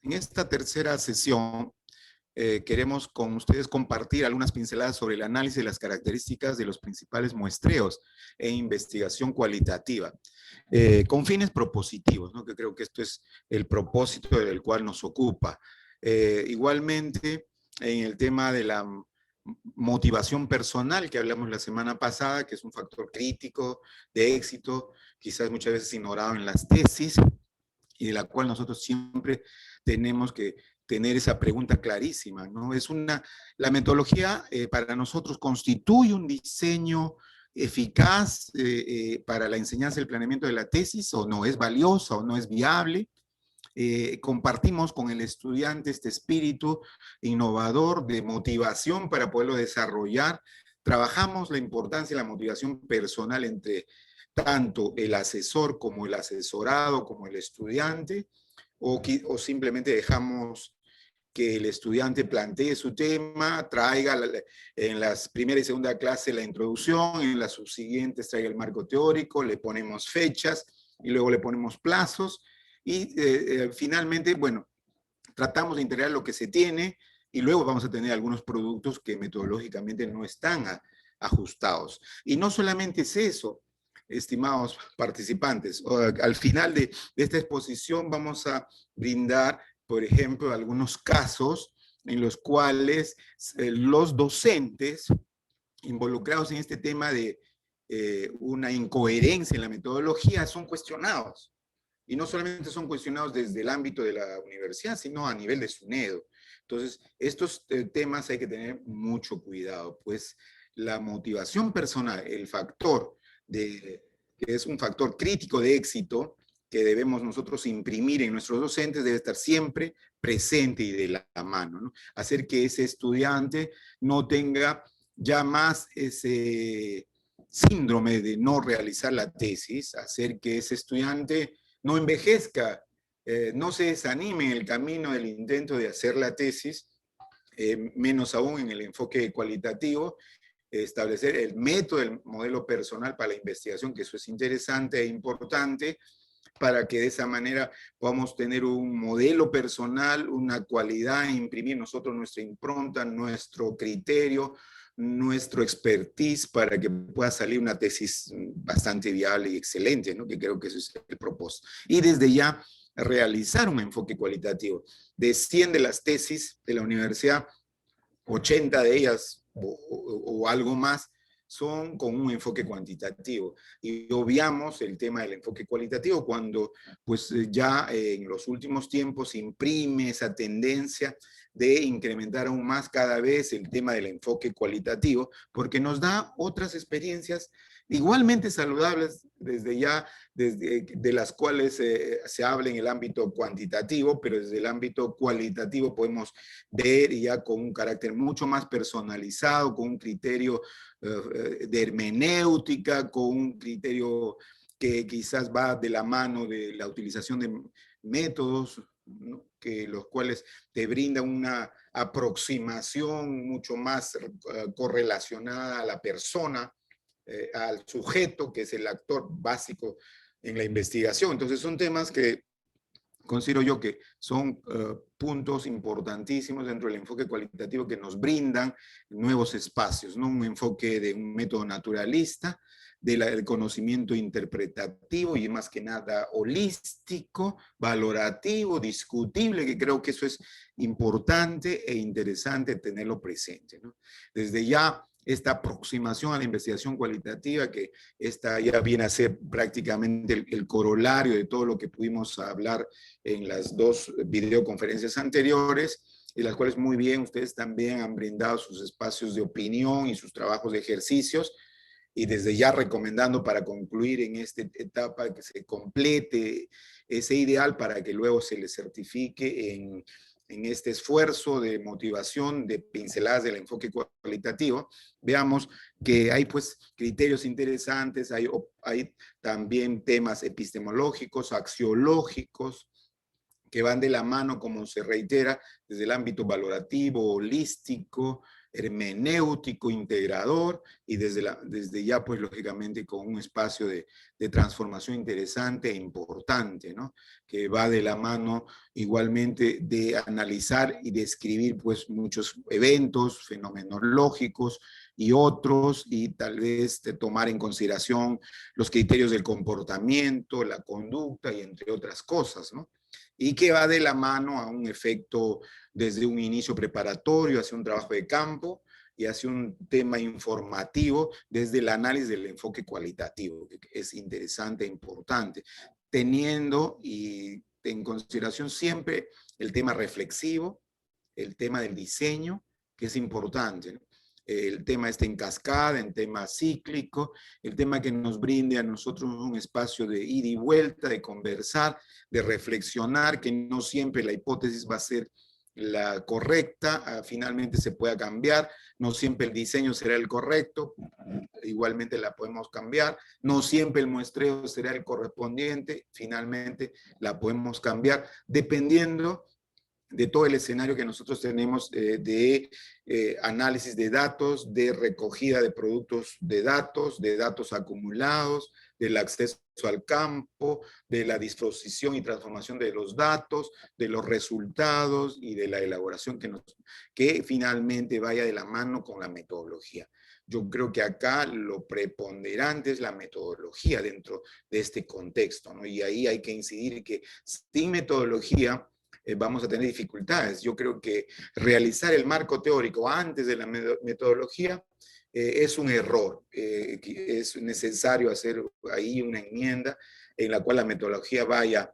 En esta tercera sesión queremos con ustedes compartir algunas pinceladas sobre el análisis de las características de los principales muestreos e investigación cualitativa, con fines propositivos, ¿no? Que creo que esto es el propósito del cual nos ocupa. Igualmente, en el tema de la motivación personal que hablamos la semana pasada, que es un factor crítico de éxito, quizás muchas veces ignorado en las tesis, y de la cual nosotros siempre tenemos que tener esa pregunta clarísima, ¿no? La metodología para nosotros constituye un diseño eficaz para la enseñanza y el planeamiento de la tesis, o no es valiosa, o no es viable. Compartimos con el estudiante este espíritu innovador de motivación para poderlo desarrollar. Trabajamos la importancia de la motivación personal entre tanto el asesor como el asesorado, como el estudiante, o simplemente dejamos que el estudiante plantee su tema, traiga en las primera y segunda clase la introducción, en las subsiguientes traiga el marco teórico, le ponemos fechas y luego le ponemos plazos y finalmente, bueno, tratamos de integrar lo que se tiene y luego vamos a tener algunos productos que metodológicamente no están ajustados. Y no solamente es eso, estimados participantes, al final de esta exposición vamos a brindar, por ejemplo, algunos casos en los cuales los docentes involucrados en este tema de una incoherencia en la metodología son cuestionados. Y no solamente son cuestionados desde el ámbito de la universidad, sino a nivel de SUNEDO. Entonces, estos temas hay que tener mucho cuidado, pues la motivación personal, el factor que es un factor crítico de éxito que debemos nosotros imprimir en nuestros docentes, debe estar siempre presente y de la mano, ¿no? Hacer que ese estudiante no tenga ya más ese síndrome de no realizar la tesis, hacer que ese estudiante no envejezca, no se desanime en el camino del intento de hacer la tesis, menos aún en el enfoque cualitativo, establecer el método, el modelo personal para la investigación, que eso es interesante e importante, para que de esa manera podamos tener un modelo personal, una cualidad, imprimir nosotros nuestra impronta, nuestro criterio, nuestro expertise para que pueda salir una tesis bastante viable y excelente, ¿no? Que creo que ese es el propósito. Y desde ya realizar un enfoque cualitativo. De 100 de las tesis de la universidad, 80 de ellas o algo más son con un enfoque cuantitativo y obviamos el tema del enfoque cualitativo cuando pues ya en los últimos tiempos imprime esa tendencia de incrementar aún más cada vez el tema del enfoque cualitativo porque nos da otras experiencias igualmente saludables de las cuales se habla en el ámbito cuantitativo, pero desde el ámbito cualitativo podemos ver ya con un carácter mucho más personalizado, con un criterio de hermenéutica, con un criterio que quizás va de la mano de la utilización de métodos, ¿no? Que los cuales te brindan una aproximación mucho más correlacionada a la persona, al sujeto, que es el actor básico en la investigación. Entonces son temas que considero yo que son puntos importantísimos dentro del enfoque cualitativo que nos brindan nuevos espacios, ¿no? Un enfoque de un método naturalista, del conocimiento interpretativo y más que nada holístico, valorativo, discutible, que creo que eso es importante e interesante tenerlo presente, ¿no? Desde ya esta aproximación a la investigación cualitativa, que esta ya viene a ser prácticamente el corolario de todo lo que pudimos hablar en las dos videoconferencias anteriores, y las cuales muy bien ustedes también han brindado sus espacios de opinión y sus trabajos de ejercicios, y desde ya recomendando para concluir en esta etapa que se complete ese ideal para que luego se le certifique en este esfuerzo de motivación de pinceladas del enfoque cualitativo. Veamos que hay pues criterios interesantes, hay también temas epistemológicos, axiológicos, que van de la mano, como se reitera, desde el ámbito valorativo, holístico, hermenéutico, integrador, y desde ya, pues lógicamente con un espacio de transformación interesante e importante, ¿no? Que va de la mano igualmente de analizar y describir pues muchos eventos fenomenológicos y otros, y tal vez de tomar en consideración los criterios del comportamiento, la conducta y entre otras cosas, ¿no? Y que va de la mano a un efecto desde un inicio preparatorio hacia un trabajo de campo y hacia un tema informativo desde el análisis del enfoque cualitativo, que es interesante e importante, teniendo y en consideración siempre el tema reflexivo, el tema del diseño, que es importante, ¿no? El tema está en cascada, en tema cíclico, el tema que nos brinde a nosotros un espacio de ida y vuelta, de conversar, de reflexionar, que no siempre la hipótesis va a ser la correcta, finalmente se pueda cambiar, no siempre el diseño será el correcto, igualmente la podemos cambiar, no siempre el muestreo será el correspondiente, finalmente la podemos cambiar, dependiendo de todo el escenario que nosotros tenemos de análisis de datos, de recogida de productos de datos acumulados, del acceso al campo, de la disposición y transformación de los datos, de los resultados y de la elaboración que finalmente vaya de la mano con la metodología. Yo creo que acá lo preponderante es la metodología dentro de este contexto, ¿no? Y ahí hay que incidir que sin metodología vamos a tener dificultades. Yo creo que realizar el marco teórico antes de la metodología es un error. Es necesario hacer ahí una enmienda en la cual la metodología vaya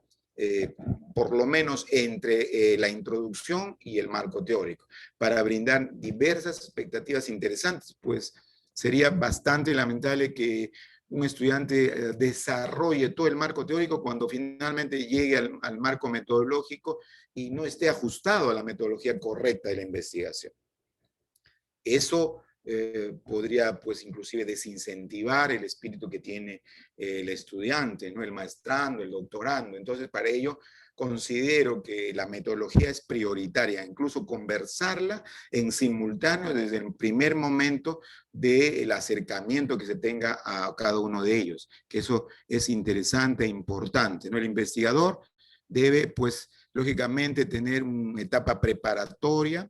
por lo menos entre la introducción y el marco teórico, para brindar diversas expectativas interesantes, pues sería bastante lamentable que un estudiante desarrolle todo el marco teórico cuando finalmente llegue al marco metodológico y no esté ajustado a la metodología correcta de la investigación. Eso podría, pues, inclusive desincentivar el espíritu que tiene el estudiante, ¿no? El maestrando, el doctorando. Entonces, para ello, considero que la metodología es prioritaria, incluso conversarla en simultáneo desde el primer momento del acercamiento que se tenga a cada uno de ellos, que eso es interesante e importante, ¿no? El investigador debe, pues, lógicamente, tener una etapa preparatoria,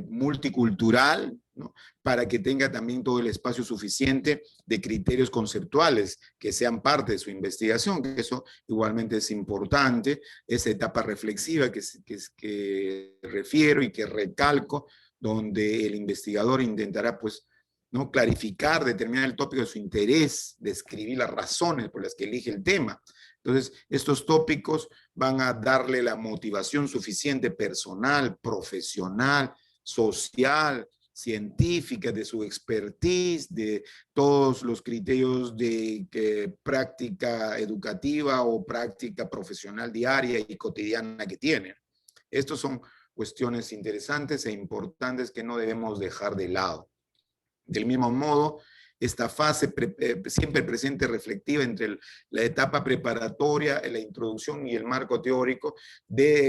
multicultural, ¿no? Para que tenga también todo el espacio suficiente de criterios conceptuales que sean parte de su investigación, que eso igualmente es importante, esa etapa reflexiva que refiero y que recalco, donde el investigador intentará, pues, ¿no?, clarificar, determinar el tópico de su interés, describir las razones por las que elige el tema. Entonces, estos tópicos van a darle la motivación suficiente personal, profesional, social, científica, de su expertise, de todos los criterios de práctica educativa o práctica profesional diaria y cotidiana que tienen. Estos son cuestiones interesantes e importantes que no debemos dejar de lado. Del mismo modo, esta fase siempre presente reflectiva entre la etapa preparatoria, la introducción y el marco teórico,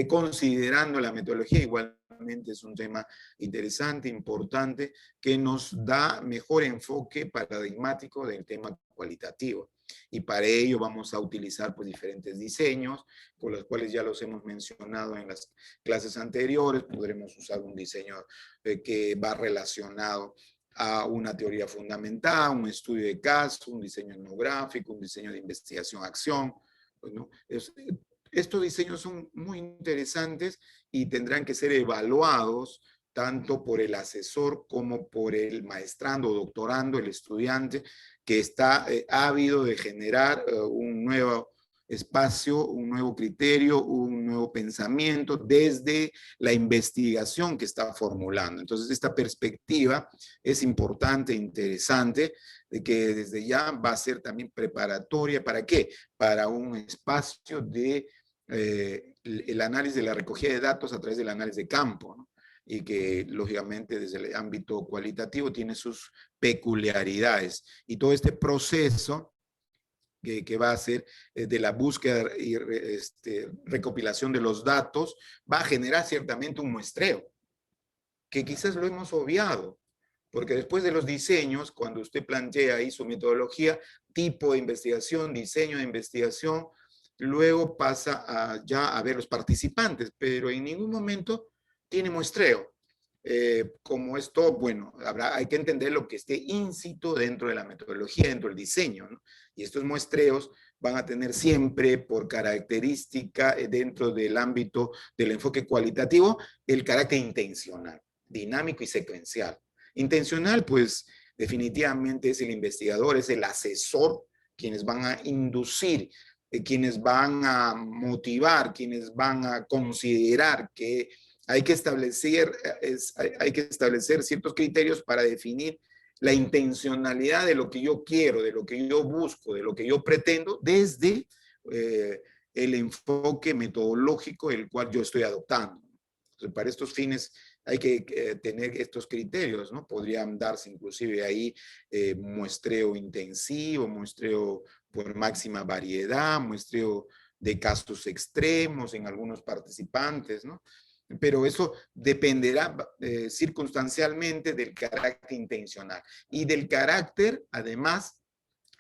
considerando la metodología, igualmente es un tema interesante, importante, que nos da mejor enfoque paradigmático del tema cualitativo. Y para ello vamos a utilizar, pues, diferentes diseños, con los cuales ya los hemos mencionado en las clases anteriores. Podremos usar un diseño que va relacionado a una teoría fundamental, un estudio de caso, un diseño etnográfico, un diseño de investigación-acción. Bueno, estos diseños son muy interesantes y tendrán que ser evaluados tanto por el asesor como por el maestrando o doctorando, el estudiante, que está ávido de generar un nuevo espacio, un nuevo criterio, un nuevo pensamiento desde la investigación que está formulando. Entonces, esta perspectiva es importante, interesante, de que desde ya va a ser también preparatoria. ¿Para qué? Para un espacio de el análisis de la recogida de datos a través del análisis de campo, ¿no? Y que lógicamente desde el ámbito cualitativo tiene sus peculiaridades. Y todo este proceso que va a ser de la búsqueda y recopilación de los datos, va a generar ciertamente un muestreo. que quizás lo hemos obviado, porque después de los diseños, cuando usted plantea ahí su metodología, tipo de investigación, diseño de investigación, luego pasa ya a ver los participantes, pero en ningún momento tiene muestreo. Como esto, bueno, hay que entender lo que esté in situ dentro de la metodología, dentro del diseño, ¿no? Y estos muestreos van a tener siempre por característica dentro del ámbito del enfoque cualitativo el carácter intencional, dinámico y secuencial. Intencional, pues definitivamente es el investigador, es el asesor, quienes van a inducir, quienes van a motivar, quienes van a considerar que hay que establecer ciertos criterios para definir la intencionalidad de lo que yo quiero, de lo que yo busco, de lo que yo pretendo, desde el enfoque metodológico el cual yo estoy adoptando. Entonces, para estos fines hay que tener estos criterios, ¿no? Podrían darse inclusive ahí muestreo intensivo, muestreo por máxima variedad, muestreo de casos extremos en algunos participantes, ¿no? Pero eso dependerá circunstancialmente del carácter intencional y del carácter, además,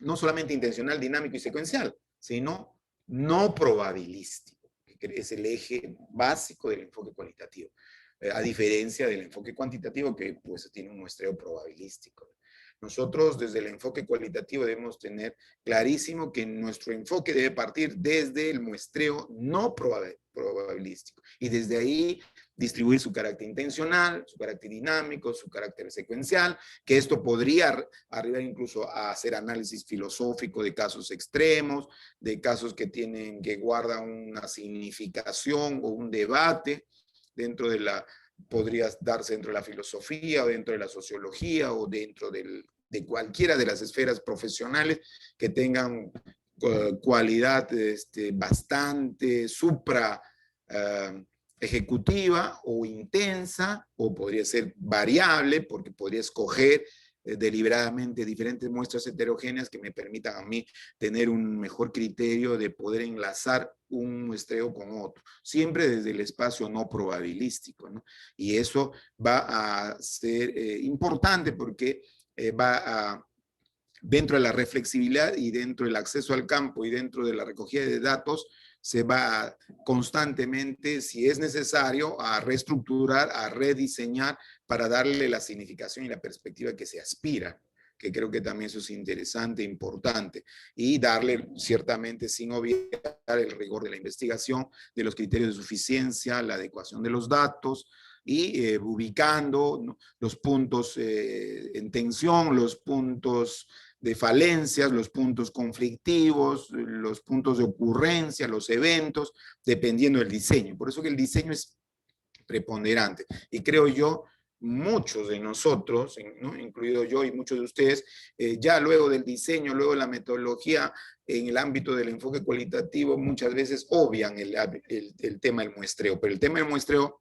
no solamente intencional, dinámico y secuencial, sino no probabilístico, que es el eje básico del enfoque cualitativo, a diferencia del enfoque cuantitativo que pues tiene un muestreo probabilístico. Nosotros desde el enfoque cualitativo debemos tener clarísimo que nuestro enfoque debe partir desde el muestreo no probabilístico y desde ahí distribuir su carácter intencional, su carácter dinámico, su carácter secuencial, que esto podría arribar incluso a hacer análisis filosófico de casos extremos, de casos que guardan una significación o un debate dentro de podría darse dentro de la filosofía o dentro de la sociología o dentro de cualquiera de las esferas profesionales que tengan cualidad bastante supra ejecutiva o intensa, o podría ser variable, porque podría escoger deliberadamente diferentes muestras heterogéneas que me permitan a mí tener un mejor criterio de poder enlazar un muestreo con otro, siempre desde el espacio no probabilístico, ¿no? Y eso va a ser importante porque va a, dentro de la reflexibilidad y dentro del acceso al campo y dentro de la recogida de datos, se va constantemente, si es necesario, a reestructurar, a rediseñar para darle la significación y la perspectiva que se aspira, que creo que también eso es interesante, importante, y darle ciertamente sin obviar el rigor de la investigación, de los criterios de suficiencia, la adecuación de los datos, y ubicando, ¿no?, los puntos en tensión, los puntos de falencias, los puntos conflictivos, los puntos de ocurrencia, los eventos, dependiendo del diseño. Por eso que el diseño es preponderante. Y creo yo, muchos de nosotros, ¿no?, incluido yo y muchos de ustedes, ya luego del diseño, luego de la metodología, en el ámbito del enfoque cualitativo, muchas veces obvian el tema del muestreo. Pero el tema del muestreo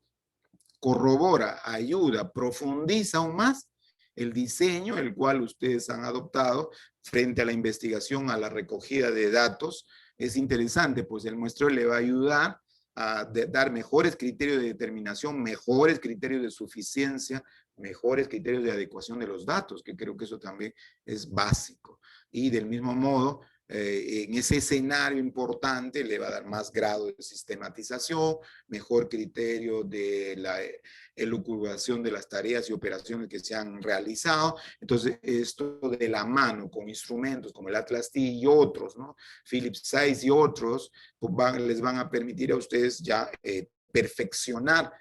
corrobora, ayuda, profundiza aún más el diseño, el cual ustedes han adoptado frente a la investigación, a la recogida de datos. Es interesante, pues el muestreo le va a ayudar a dar mejores criterios de determinación, mejores criterios de suficiencia, mejores criterios de adecuación de los datos, que creo que eso también es básico. Y del mismo modo, en ese escenario importante le va a dar más grado de sistematización, mejor criterio de la elucubración de las tareas y operaciones que se han realizado. Entonces, esto de la mano con instrumentos como el Atlas T y otros, ¿no?, Philips Zeiss y otros, pues les van a permitir a ustedes ya perfeccionar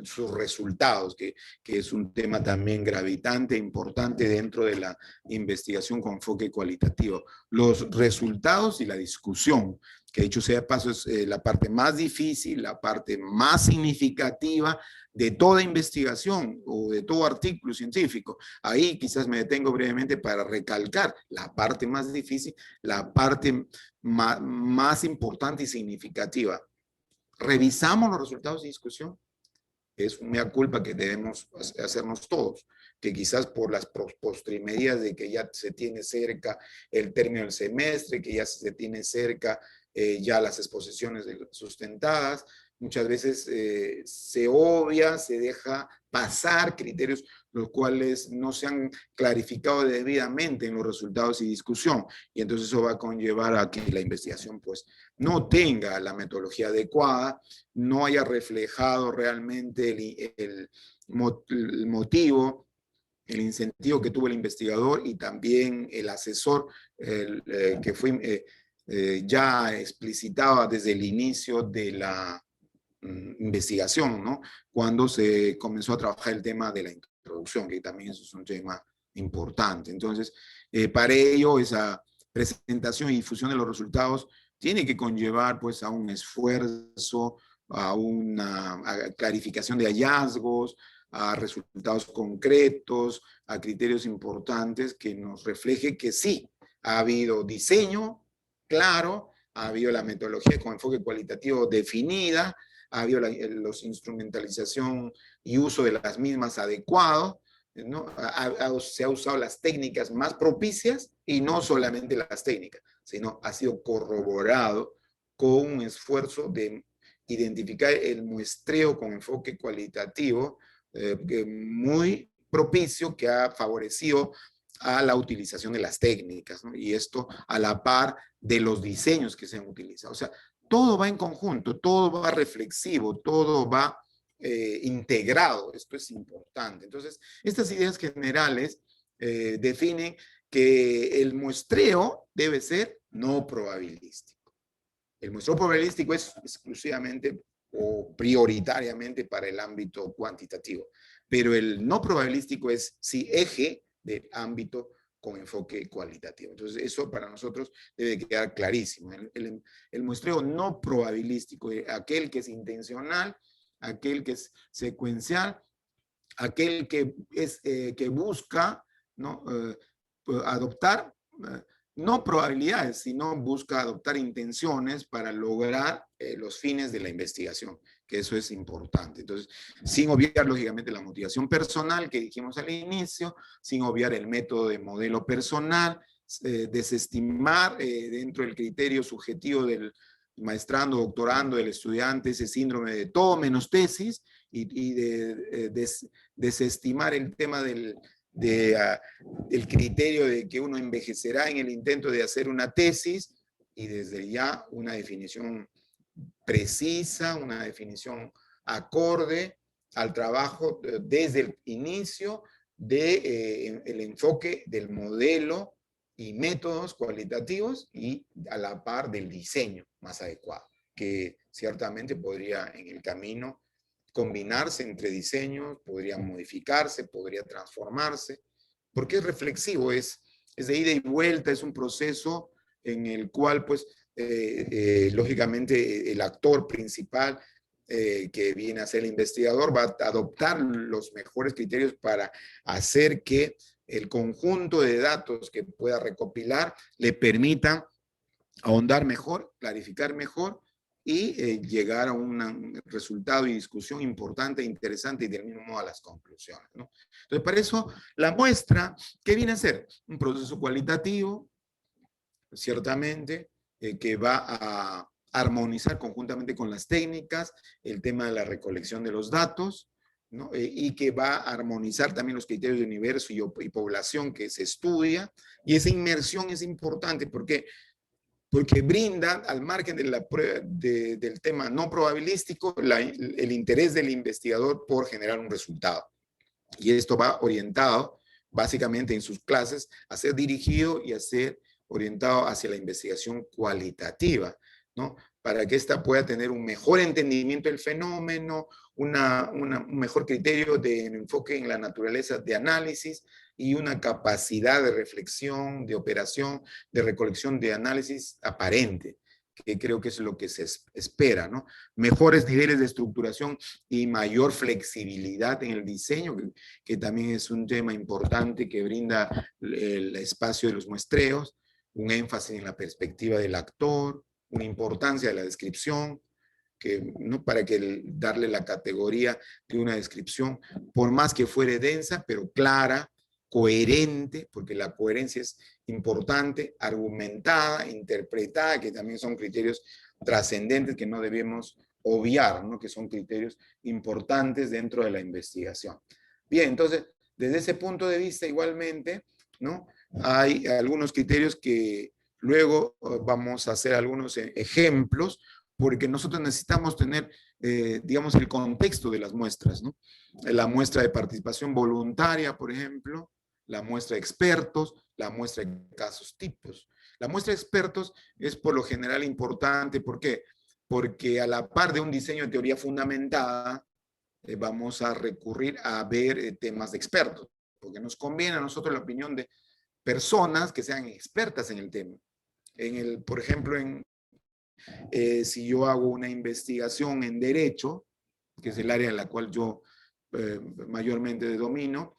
sus resultados, que es un tema también gravitante, importante dentro de la investigación con enfoque cualitativo. Los resultados y la discusión, que dicho sea de paso es la parte más difícil, la parte más significativa de toda investigación o de todo artículo científico. Ahí quizás me detengo brevemente para recalcar la parte más difícil, la parte más importante y significativa. Revisamos los resultados de discusión. Es una mea culpa que debemos hacernos todos, que quizás por las postrimerías de que ya se tiene cerca el término del semestre, que ya se tiene cerca ya las exposiciones sustentadas. Muchas veces se obvia, se deja pasar criterios los cuales no se han clarificado debidamente en los resultados y discusión. Y entonces eso va a conllevar a que la investigación pues no tenga la metodología adecuada, no haya reflejado realmente el motivo, el incentivo que tuvo el investigador y también el asesor que fue ya explicitado desde el inicio de la investigación, ¿no? Cuando se comenzó a trabajar el tema de la introducción, que también eso es un tema importante. Entonces, para ello, esa presentación y difusión de los resultados tiene que conllevar pues a un esfuerzo, a una clarificación de hallazgos, a resultados concretos, a criterios importantes que nos refleje que sí, ha habido diseño claro, ha habido la metodología con enfoque cualitativo definida, ha habido la instrumentalización y uso de las mismas adecuado, ¿no? Se ha usado las técnicas más propicias y no solamente las técnicas, sino ha sido corroborado con un esfuerzo de identificar el muestreo con enfoque cualitativo muy propicio que ha favorecido a la utilización de las técnicas, ¿no? Y esto a la par de los diseños que se han utilizado. O sea, todo va en conjunto, todo va reflexivo, todo va integrado. Esto es importante. Entonces, estas ideas generales definen que el muestreo debe ser no probabilístico. El muestreo probabilístico es exclusivamente o prioritariamente para el ámbito cuantitativo, pero el no probabilístico es sí eje del ámbito con enfoque cualitativo. Entonces, eso para nosotros debe quedar clarísimo. El muestreo no probabilístico, aquel que es intencional, aquel que es secuencial, aquel que busca, ¿no? Adoptar no probabilidades, sino busca adoptar intenciones para lograr los fines de la investigación, que eso es importante. Entonces, sin obviar, lógicamente, la motivación personal que dijimos al inicio, sin obviar el método de modelo personal, desestimar dentro del criterio subjetivo del maestrando, doctorando, del estudiante, ese síndrome de todo menos tesis, y desestimar el tema del criterio de que uno envejecerá en el intento de hacer una tesis, y desde ya una definición precisa, una definición acorde al trabajo desde el inicio del enfoque del modelo y métodos cualitativos y a la par del diseño más adecuado, que ciertamente podría en el camino combinarse entre diseños, podría modificarse, podría transformarse, porque es reflexivo, es de ida y vuelta, es un proceso en el cual, pues, lógicamente, el actor principal que viene a ser el investigador va a adoptar los mejores criterios para hacer que el conjunto de datos que pueda recopilar le permita ahondar mejor, clarificar mejor y llegar a un resultado y discusión importante, interesante y del mismo modo a las conclusiones, ¿no? Entonces, para eso, la muestra, ¿qué viene a ser? Un proceso cualitativo, ciertamente, que va a armonizar conjuntamente con las técnicas el tema de la recolección de los datos, ¿no? Y que va a armonizar también los criterios de universo y población que se estudia, y esa inmersión es importante porque brinda, al margen de del tema no probabilístico, el interés del investigador por generar un resultado. Y esto va orientado, básicamente en sus clases, a ser dirigido y a ser orientado hacia la investigación cualitativa, ¿no? Para que ésta pueda tener un mejor entendimiento del fenómeno, un mejor criterio de enfoque en la naturaleza de análisis y una capacidad de reflexión, de operación, de recolección de análisis aparente, que creo que es lo que se espera, ¿no? Mejores niveles de estructuración y mayor flexibilidad en el diseño, que también es un tema importante que brinda el espacio de los muestreos, un énfasis en la perspectiva del actor, una importancia de la descripción, que no para que darle la categoría de una descripción, por más que fuere densa, pero clara, coherente, porque la coherencia es importante, argumentada, interpretada, que también son criterios trascendentes que no debemos obviar, ¿no? Que son criterios importantes dentro de la investigación. Bien, entonces, desde ese punto de vista, igualmente, ¿no? Hay algunos criterios que luego vamos a hacer algunos ejemplos, porque nosotros necesitamos tener, digamos, el contexto de las muestras, ¿no? La muestra de participación voluntaria, por ejemplo, la muestra de expertos, la muestra de casos tipos. La muestra de expertos es por lo general importante, ¿por qué? Porque a la par de un diseño de teoría fundamentada, vamos a recurrir a ver temas de expertos, porque nos conviene a nosotros la opinión de personas que sean expertas en el tema. Por ejemplo, si yo hago una investigación en derecho, que es el área en la cual yo mayormente domino,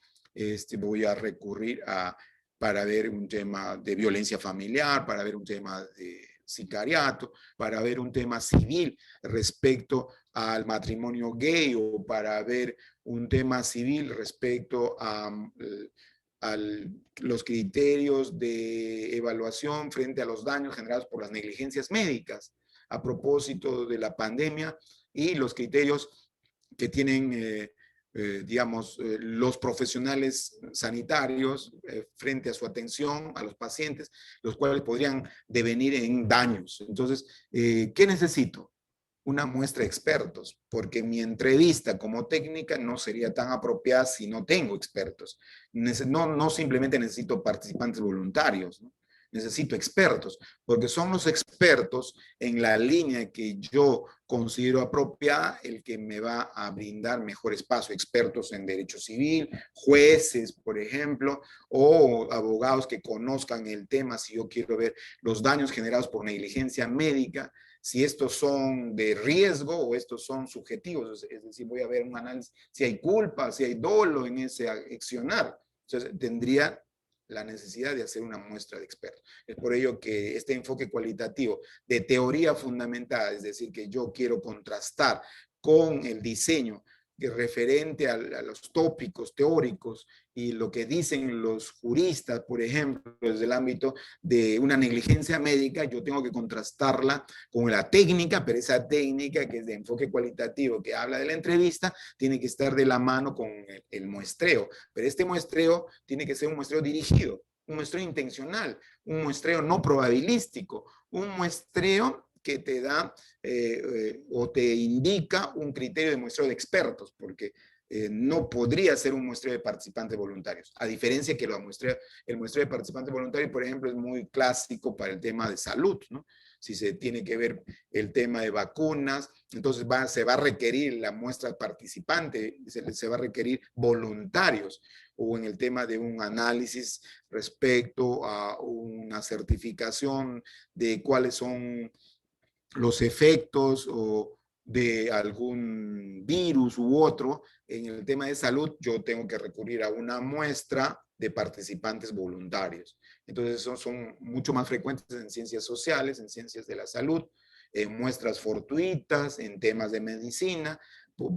voy a recurrir para ver un tema de violencia familiar, para ver un tema de sicariato, para ver un tema civil respecto al matrimonio gay o para ver un tema civil respecto a los criterios de evaluación frente a los daños generados por las negligencias médicas a propósito de la pandemia y los criterios que tienen, digamos, los profesionales sanitarios frente a su atención a los pacientes, los cuales podrían devenir en daños. Entonces, ¿qué necesito? Una muestra de expertos, porque mi entrevista como técnica no sería tan apropiada si no tengo expertos. No simplemente necesito participantes voluntarios, ¿no? Necesito expertos, porque son los expertos en la línea que yo considero apropiada el que me va a brindar mejor espacio. Expertos en derecho civil, jueces, por ejemplo, o abogados que conozcan el tema si yo quiero ver los daños generados por negligencia médica, si estos son de riesgo o estos son subjetivos, es decir, voy a ver un análisis si hay culpa, si hay dolo en ese accionar. Entonces, tendría la necesidad de hacer una muestra de expertos. Es por ello que este enfoque cualitativo de teoría fundamentada, es decir, que yo quiero contrastar con el diseño que referente a los tópicos teóricos y lo que dicen los juristas, por ejemplo, desde el ámbito de una negligencia médica, yo tengo que contrastarla con la técnica, pero esa técnica que es de enfoque cualitativo, que habla de la entrevista, tiene que estar de la mano con el muestreo. Pero este muestreo tiene que ser un muestreo dirigido, un muestreo intencional, un muestreo no probabilístico, un muestreo que te da o te indica un criterio de muestreo de expertos, porque no podría ser un muestreo de participantes voluntarios, a diferencia que el muestreo de participantes voluntarios, por ejemplo, es muy clásico para el tema de salud, ¿no? Si se tiene que ver el tema de vacunas, entonces se va a requerir la muestra participante, se va a requerir voluntarios, o en el tema de un análisis respecto a una certificación de cuáles son los efectos o de algún virus u otro, en el tema de salud yo tengo que recurrir a una muestra de participantes voluntarios. Entonces son mucho más frecuentes en ciencias sociales, en ciencias de la salud, en muestras fortuitas, en temas de medicina,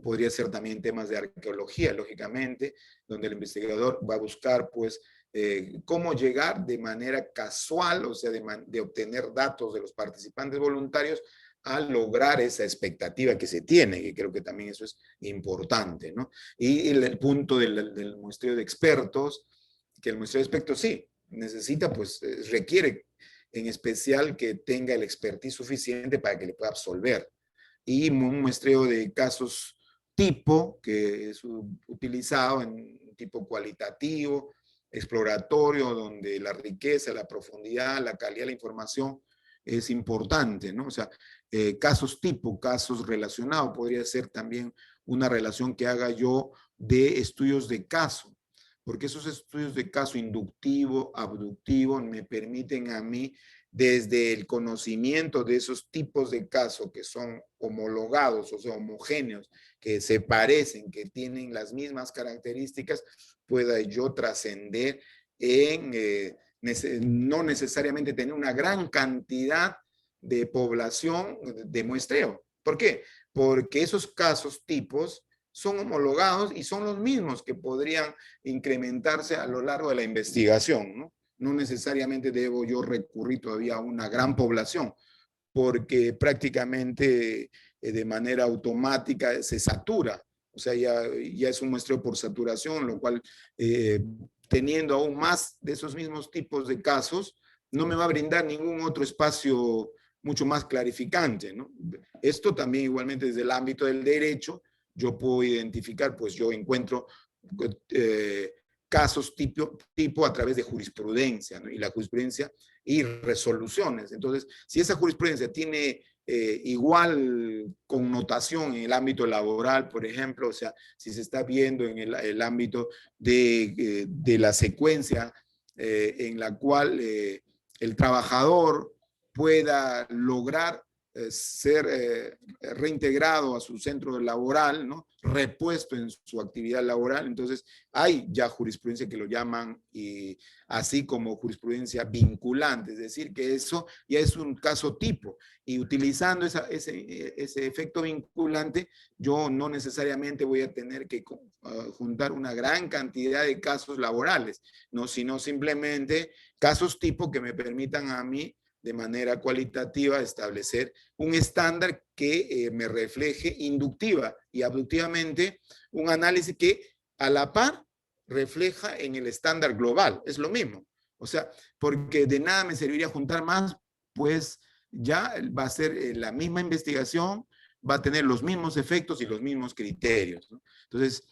podría ser también temas de arqueología, lógicamente, donde el investigador va a buscar, pues, cómo llegar de manera casual, o sea, de obtener datos de los participantes voluntarios a lograr esa expectativa que se tiene, que creo que también eso es importante, ¿no? Y el punto del muestreo de expertos, que el muestreo de expertos sí, necesita, pues, requiere en especial que tenga el expertise suficiente para que le pueda absolver. Y un muestreo de casos tipo, que es utilizado en un tipo cualitativo, exploratorio, donde la riqueza, la profundidad, la calidad de la información es importante, ¿no? O sea, casos tipo, casos relacionados, podría ser también una relación que haga yo de estudios de caso, porque esos estudios de caso inductivo, abductivo, me permiten a mí, desde el conocimiento de esos tipos de casos que son homologados, o sea, homogéneos, que se parecen, que tienen las mismas características, pueda yo trascender en no necesariamente tener una gran cantidad de población de muestreo. ¿Por qué? Porque esos casos tipos son homologados y son los mismos que podrían incrementarse a lo largo de la investigación, ¿no? No necesariamente debo yo recurrir todavía a una gran población, porque prácticamente de manera automática se satura. O sea, ya es un muestreo por saturación, lo cual teniendo aún más de esos mismos tipos de casos, no me va a brindar ningún otro espacio mucho más clarificante, ¿no? Esto también igualmente desde el ámbito del derecho, yo puedo identificar, pues yo encuentro casos tipo a través de jurisprudencia, ¿no? Y la jurisprudencia y resoluciones. Entonces, si esa jurisprudencia tiene igual connotación en el ámbito laboral, por ejemplo, o sea, si se está viendo en el ámbito de la secuencia en la cual el trabajador pueda lograr ser reintegrado a su centro laboral, ¿no? Repuesto en su actividad laboral. Entonces, hay ya jurisprudencia que lo llaman, y así como jurisprudencia vinculante, es decir, que eso ya es un caso tipo. Y utilizando ese efecto vinculante, yo no necesariamente voy a tener que juntar una gran cantidad de casos laborales, ¿no? Sino simplemente casos tipo que me permitan a mí de manera cualitativa establecer un estándar que me refleje inductiva y abductivamente un análisis que a la par refleja en el estándar global. Es lo mismo. O sea, porque de nada me serviría juntar más, pues ya va a ser la misma investigación, va a tener los mismos efectos y los mismos criterios, ¿no? Entonces,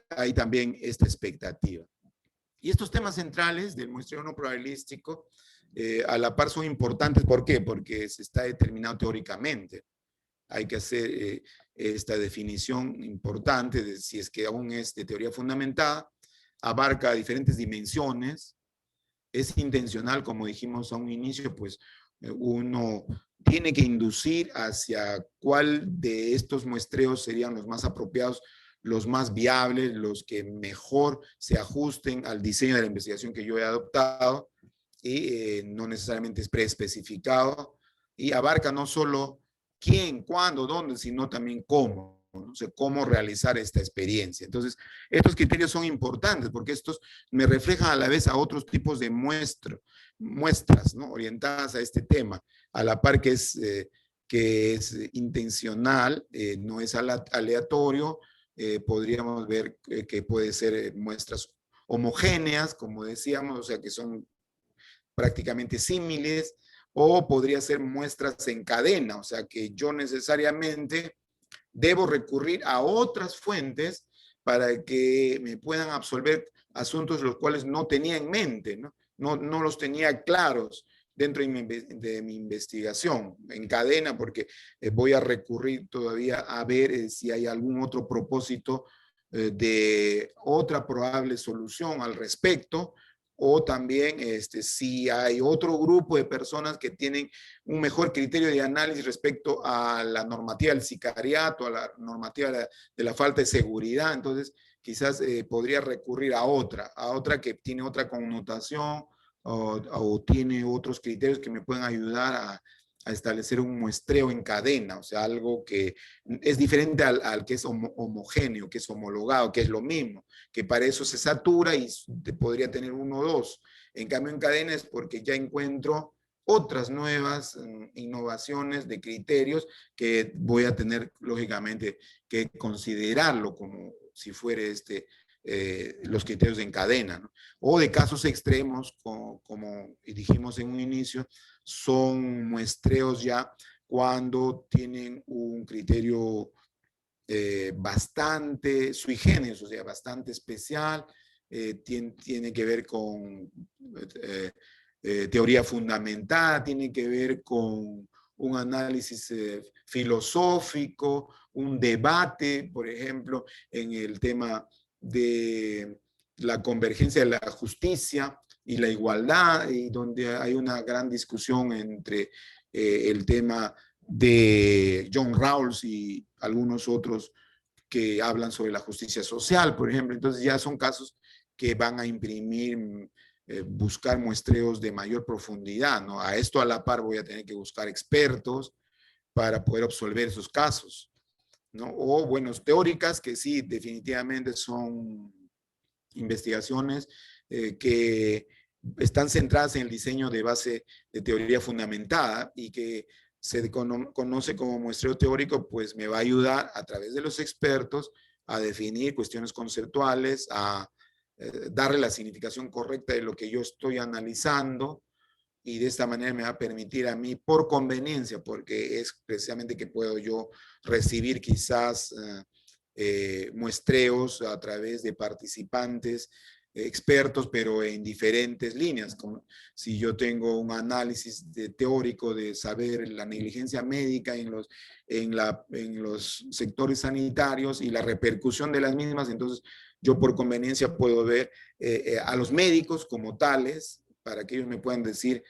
hay también esta expectativa. Y estos temas centrales del muestreo no probabilístico a la par son importantes. ¿Por qué? Porque se está determinado teóricamente. Hay que hacer esta definición importante de si es que aún es de teoría fundamentada, abarca diferentes dimensiones, es intencional, como dijimos a un inicio, pues uno tiene que inducir hacia cuál de estos muestreos serían los más apropiados, los más viables, los que mejor se ajusten al diseño de la investigación que yo he adoptado, y no necesariamente es preespecificado, y abarca no solo quién, cuándo, dónde, sino también cómo, ¿no? O sea, cómo realizar esta experiencia. Entonces, estos criterios son importantes porque estos me reflejan a la vez a otros tipos de muestras, ¿no? Orientadas a este tema, a la par que es intencional, no es aleatorio. Podríamos ver que puede ser muestras homogéneas, como decíamos, o sea, que son prácticamente símiles, o podría ser muestras en cadena, o sea, que yo necesariamente debo recurrir a otras fuentes para que me puedan absolver asuntos los cuales no tenía en mente, ¿no? No los tenía claros dentro de mi investigación en cadena, porque voy a recurrir todavía a ver si hay algún otro propósito de otra probable solución al respecto, o también si hay otro grupo de personas que tienen un mejor criterio de análisis respecto a la normativa del sicariato, a la normativa de la falta de seguridad. Entonces, quizás podría recurrir a otra que tiene otra connotación o tiene otros criterios que me pueden ayudar a establecer un muestreo en cadena, o sea, algo que es diferente al que es homogéneo, que es homologado, que es lo mismo, que para eso se satura y podría tener uno o dos. En cambio, en cadena es porque ya encuentro otras nuevas innovaciones de criterios que voy a tener, lógicamente, que considerarlo como si fuera los criterios en cadena, ¿no? O de casos extremos, como dijimos en un inicio, son muestreos ya cuando tienen un criterio bastante sui generis, o sea, bastante especial, tiene que ver con teoría fundamentada, tiene que ver con un análisis filosófico, un debate, por ejemplo, en el tema de la convergencia de la justicia y la igualdad, y donde hay una gran discusión entre el tema de John Rawls y algunos otros que hablan sobre la justicia social, por ejemplo. Entonces ya son casos que van a imprimir, buscar muestreos de mayor profundidad, ¿no? A esto a la par voy a tener que buscar expertos para poder absolver esos casos. ¿no? O, bueno, teóricas que sí, definitivamente son investigaciones que están centradas en el diseño de base de teoría fundamentada y que se conoce como muestreo teórico, pues me va a ayudar a través de los expertos a definir cuestiones conceptuales, a darle la significación correcta de lo que yo estoy analizando, y de esta manera me va a permitir a mí, por conveniencia, porque es precisamente que puedo yo recibir quizás muestreos a través de participantes expertos, pero en diferentes líneas. Como si yo tengo un análisis teórico de saber la negligencia médica en los sectores sanitarios y la repercusión de las mismas, entonces yo por conveniencia puedo ver a los médicos como tales, para que ellos me puedan decir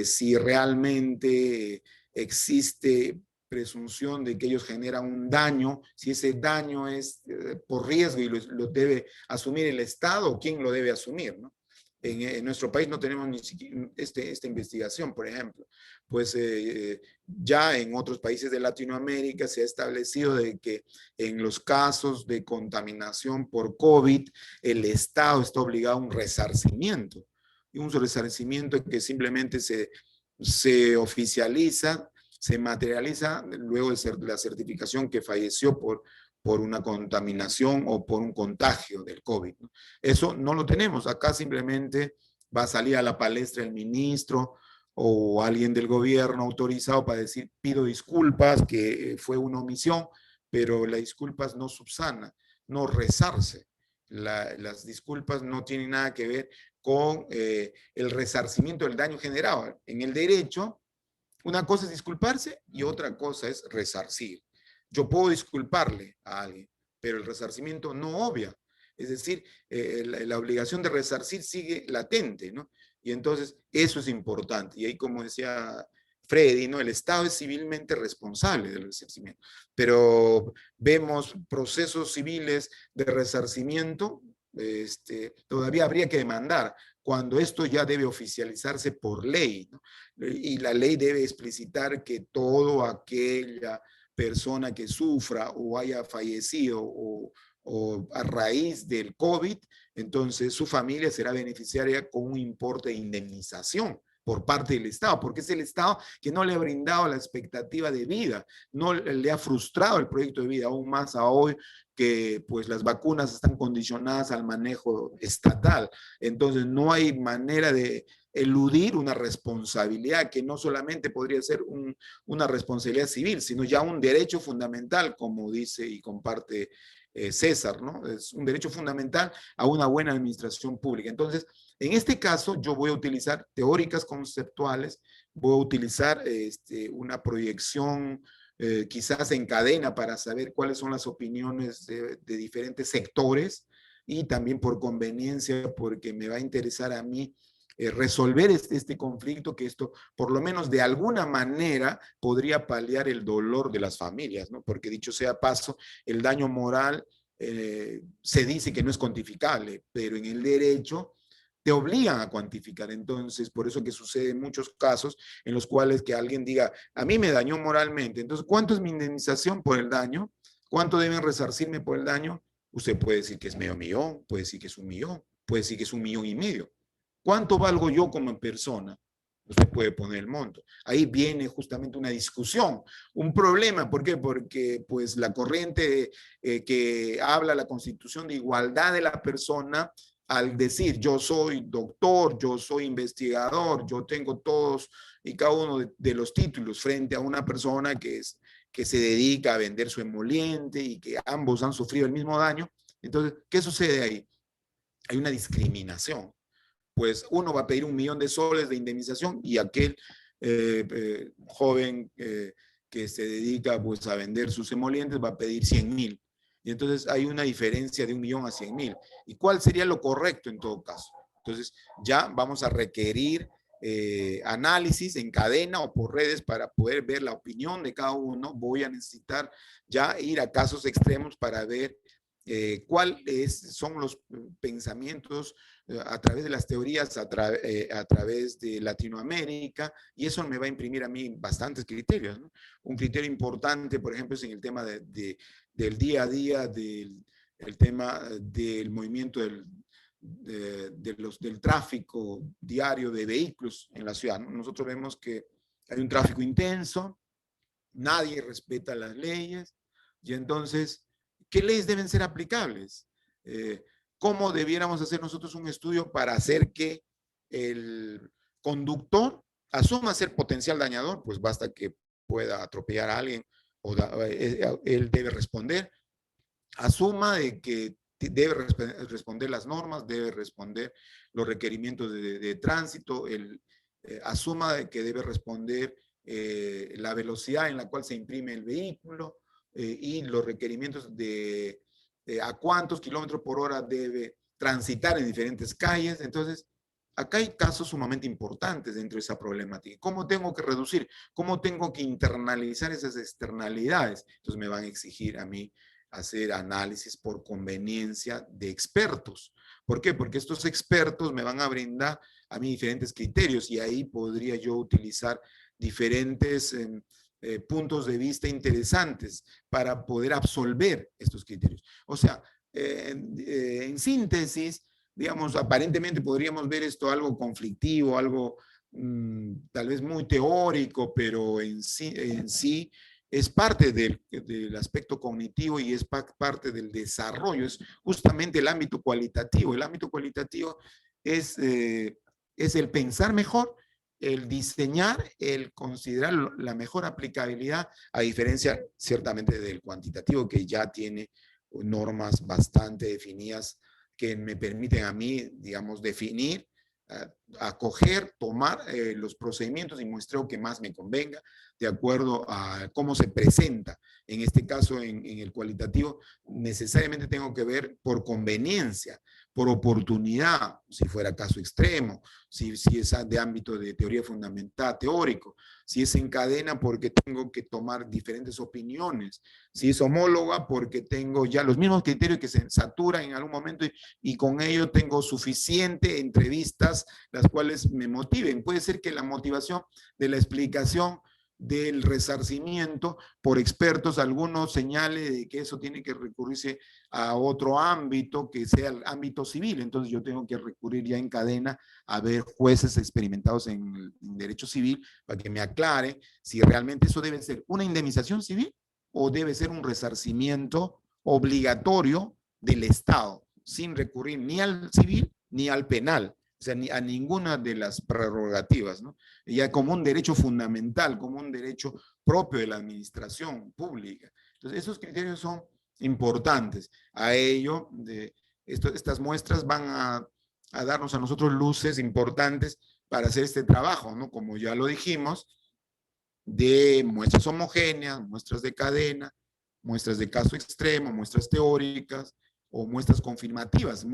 si realmente existe presunción de que ellos generan un daño, si ese daño es por riesgo y lo debe asumir el Estado o quién lo debe asumir, ¿no? En nuestro país no tenemos ni siquiera esta investigación, por ejemplo. Pues ya en otros países de Latinoamérica se ha establecido de que en los casos de contaminación por COVID, el Estado está obligado a un resarcimiento. Y un resarcimiento que simplemente se oficializa, se materializa luego de la certificación que falleció por una contaminación o por un contagio del COVID, ¿no? Eso no lo tenemos. Acá simplemente va a salir a la palestra el ministro o alguien del gobierno autorizado para decir, pido disculpas, que fue una omisión, pero las disculpas no subsanan, no resarce. Las disculpas no tienen nada que ver con el resarcimiento del daño generado. En el derecho, una cosa es disculparse y otra cosa es resarcir. Yo puedo disculparle a alguien, pero el resarcimiento no obvia. Es decir, la obligación de resarcir sigue latente, ¿no? Y entonces eso es importante. Y ahí, como decía Freddy, ¿no? El Estado es civilmente responsable del resarcimiento, pero vemos procesos civiles de resarcimiento, todavía habría que demandar cuando esto ya debe oficializarse por ley, ¿no? Y la ley debe explicitar que todo aquella persona que sufra o haya fallecido o a raíz del COVID, entonces su familia será beneficiaria con un importe de indemnización por parte del Estado, porque es el Estado que no le ha brindado la expectativa de vida, no le ha frustrado el proyecto de vida, aún más a hoy que pues las vacunas están condicionadas al manejo estatal. Entonces no hay manera de eludir una responsabilidad que no solamente podría ser una responsabilidad civil, sino ya un derecho fundamental, como dice y comparte César, ¿no? Es un derecho fundamental a una buena administración pública. Entonces, en este caso, yo voy a utilizar teóricas conceptuales, voy a utilizar una proyección quizás en cadena para saber cuáles son las opiniones de diferentes sectores y también por conveniencia, porque me va a interesar a mí resolver este conflicto, que esto por lo menos de alguna manera podría paliar el dolor de las familias, ¿no? Porque dicho sea paso, el daño moral se dice que no es cuantificable, pero en el derecho te obligan a cuantificar. Entonces, por eso que sucede en muchos casos en los cuales que alguien diga, a mí me dañó moralmente, entonces, ¿cuánto es mi indemnización por el daño? ¿Cuánto deben resarcirme por el daño? Usted puede decir que es medio millón, puede decir que es 1 millón, puede decir que es 1,5 millones. ¿Cuánto valgo yo como persona? Usted puede poner el monto. Ahí viene justamente una discusión, un problema. ¿Por qué? Porque pues la corriente que habla la Constitución de igualdad de la persona, al decir yo soy doctor, yo soy investigador, yo tengo todos y cada uno de los títulos frente a una persona que se dedica a vender su emoliente y que ambos han sufrido el mismo daño, entonces, ¿qué sucede ahí? Hay una discriminación. Pues uno va a pedir 1 millón de soles de indemnización y aquel joven que se dedica pues a vender sus emolientes va a pedir 100,000. Y entonces hay una diferencia de 1 millón a 100,000. ¿Y cuál sería lo correcto en todo caso? Entonces ya vamos a requerir análisis en cadena o por redes para poder ver la opinión de cada uno. Voy a necesitar ya ir a casos extremos para ver cuáles son los pensamientos a través de las teorías, a través de Latinoamérica, y eso me va a imprimir a mí bastantes criterios, ¿no? Un criterio importante, por ejemplo, es en el tema del día a día, el tema del movimiento del tráfico diario de vehículos en la ciudad, ¿no? Nosotros vemos que hay un tráfico intenso, nadie respeta las leyes, y entonces, ¿qué leyes deben ser aplicables? ¿Cómo debiéramos hacer nosotros un estudio para hacer que el conductor asuma ser potencial dañador? Pues basta que pueda atropellar a alguien o él debe responder. Asuma de que debe responder las normas, debe responder los requerimientos de tránsito, asuma de que debe responder la velocidad en la cual se imprime el vehículo y los requerimientos de a cuántos kilómetros por hora debe transitar en diferentes calles. Entonces, acá hay casos sumamente importantes dentro de esa problemática. ¿Cómo tengo que reducir? ¿Cómo tengo que internalizar esas externalidades? Entonces me van a exigir a mí hacer análisis por conveniencia de expertos. ¿Por qué? Porque estos expertos me van a brindar a mí diferentes criterios y ahí podría yo utilizar diferentes puntos de vista interesantes para poder absolver estos criterios. O sea, en síntesis, digamos, aparentemente podríamos ver esto algo conflictivo, algo tal vez muy teórico, pero en sí es parte del aspecto cognitivo y es parte del desarrollo, es justamente el ámbito cualitativo. El ámbito cualitativo es el pensar mejor, el diseñar, el considerar la mejor aplicabilidad, a diferencia ciertamente del cuantitativo, que ya tiene normas bastante definidas que me permiten a mí, digamos, definir, acoger, tomar los procedimientos y muestreo que más me convenga, de acuerdo a cómo se presenta. En este caso, en el cualitativo, necesariamente tengo que ver por conveniencia, por oportunidad, si fuera caso extremo, si es de ámbito de teoría fundamental, teórico, si es en cadena porque tengo que tomar diferentes opiniones, si es homóloga porque tengo ya los mismos criterios que se saturan en algún momento y con ello tengo suficiente entrevistas las cuales me motiven. Puede ser que la motivación de la explicación del resarcimiento por expertos, algunos señale de que eso tiene que recurrirse a otro ámbito que sea el ámbito civil. Entonces yo tengo que recurrir ya en cadena a ver jueces experimentados en derecho civil para que me aclare si realmente eso debe ser una indemnización civil o debe ser un resarcimiento obligatorio del Estado, sin recurrir ni al civil ni al penal. O sea, ni a ninguna de las prerrogativas, ¿no? Ya como un derecho fundamental, como un derecho propio de la administración pública. Entonces, esos criterios son importantes. A ello, estas muestras van a darnos a nosotros luces importantes para hacer este trabajo, ¿no? Como ya lo dijimos, de muestras homogéneas, muestras de cadena, muestras de caso extremo, muestras teóricas, o muestras confirmativas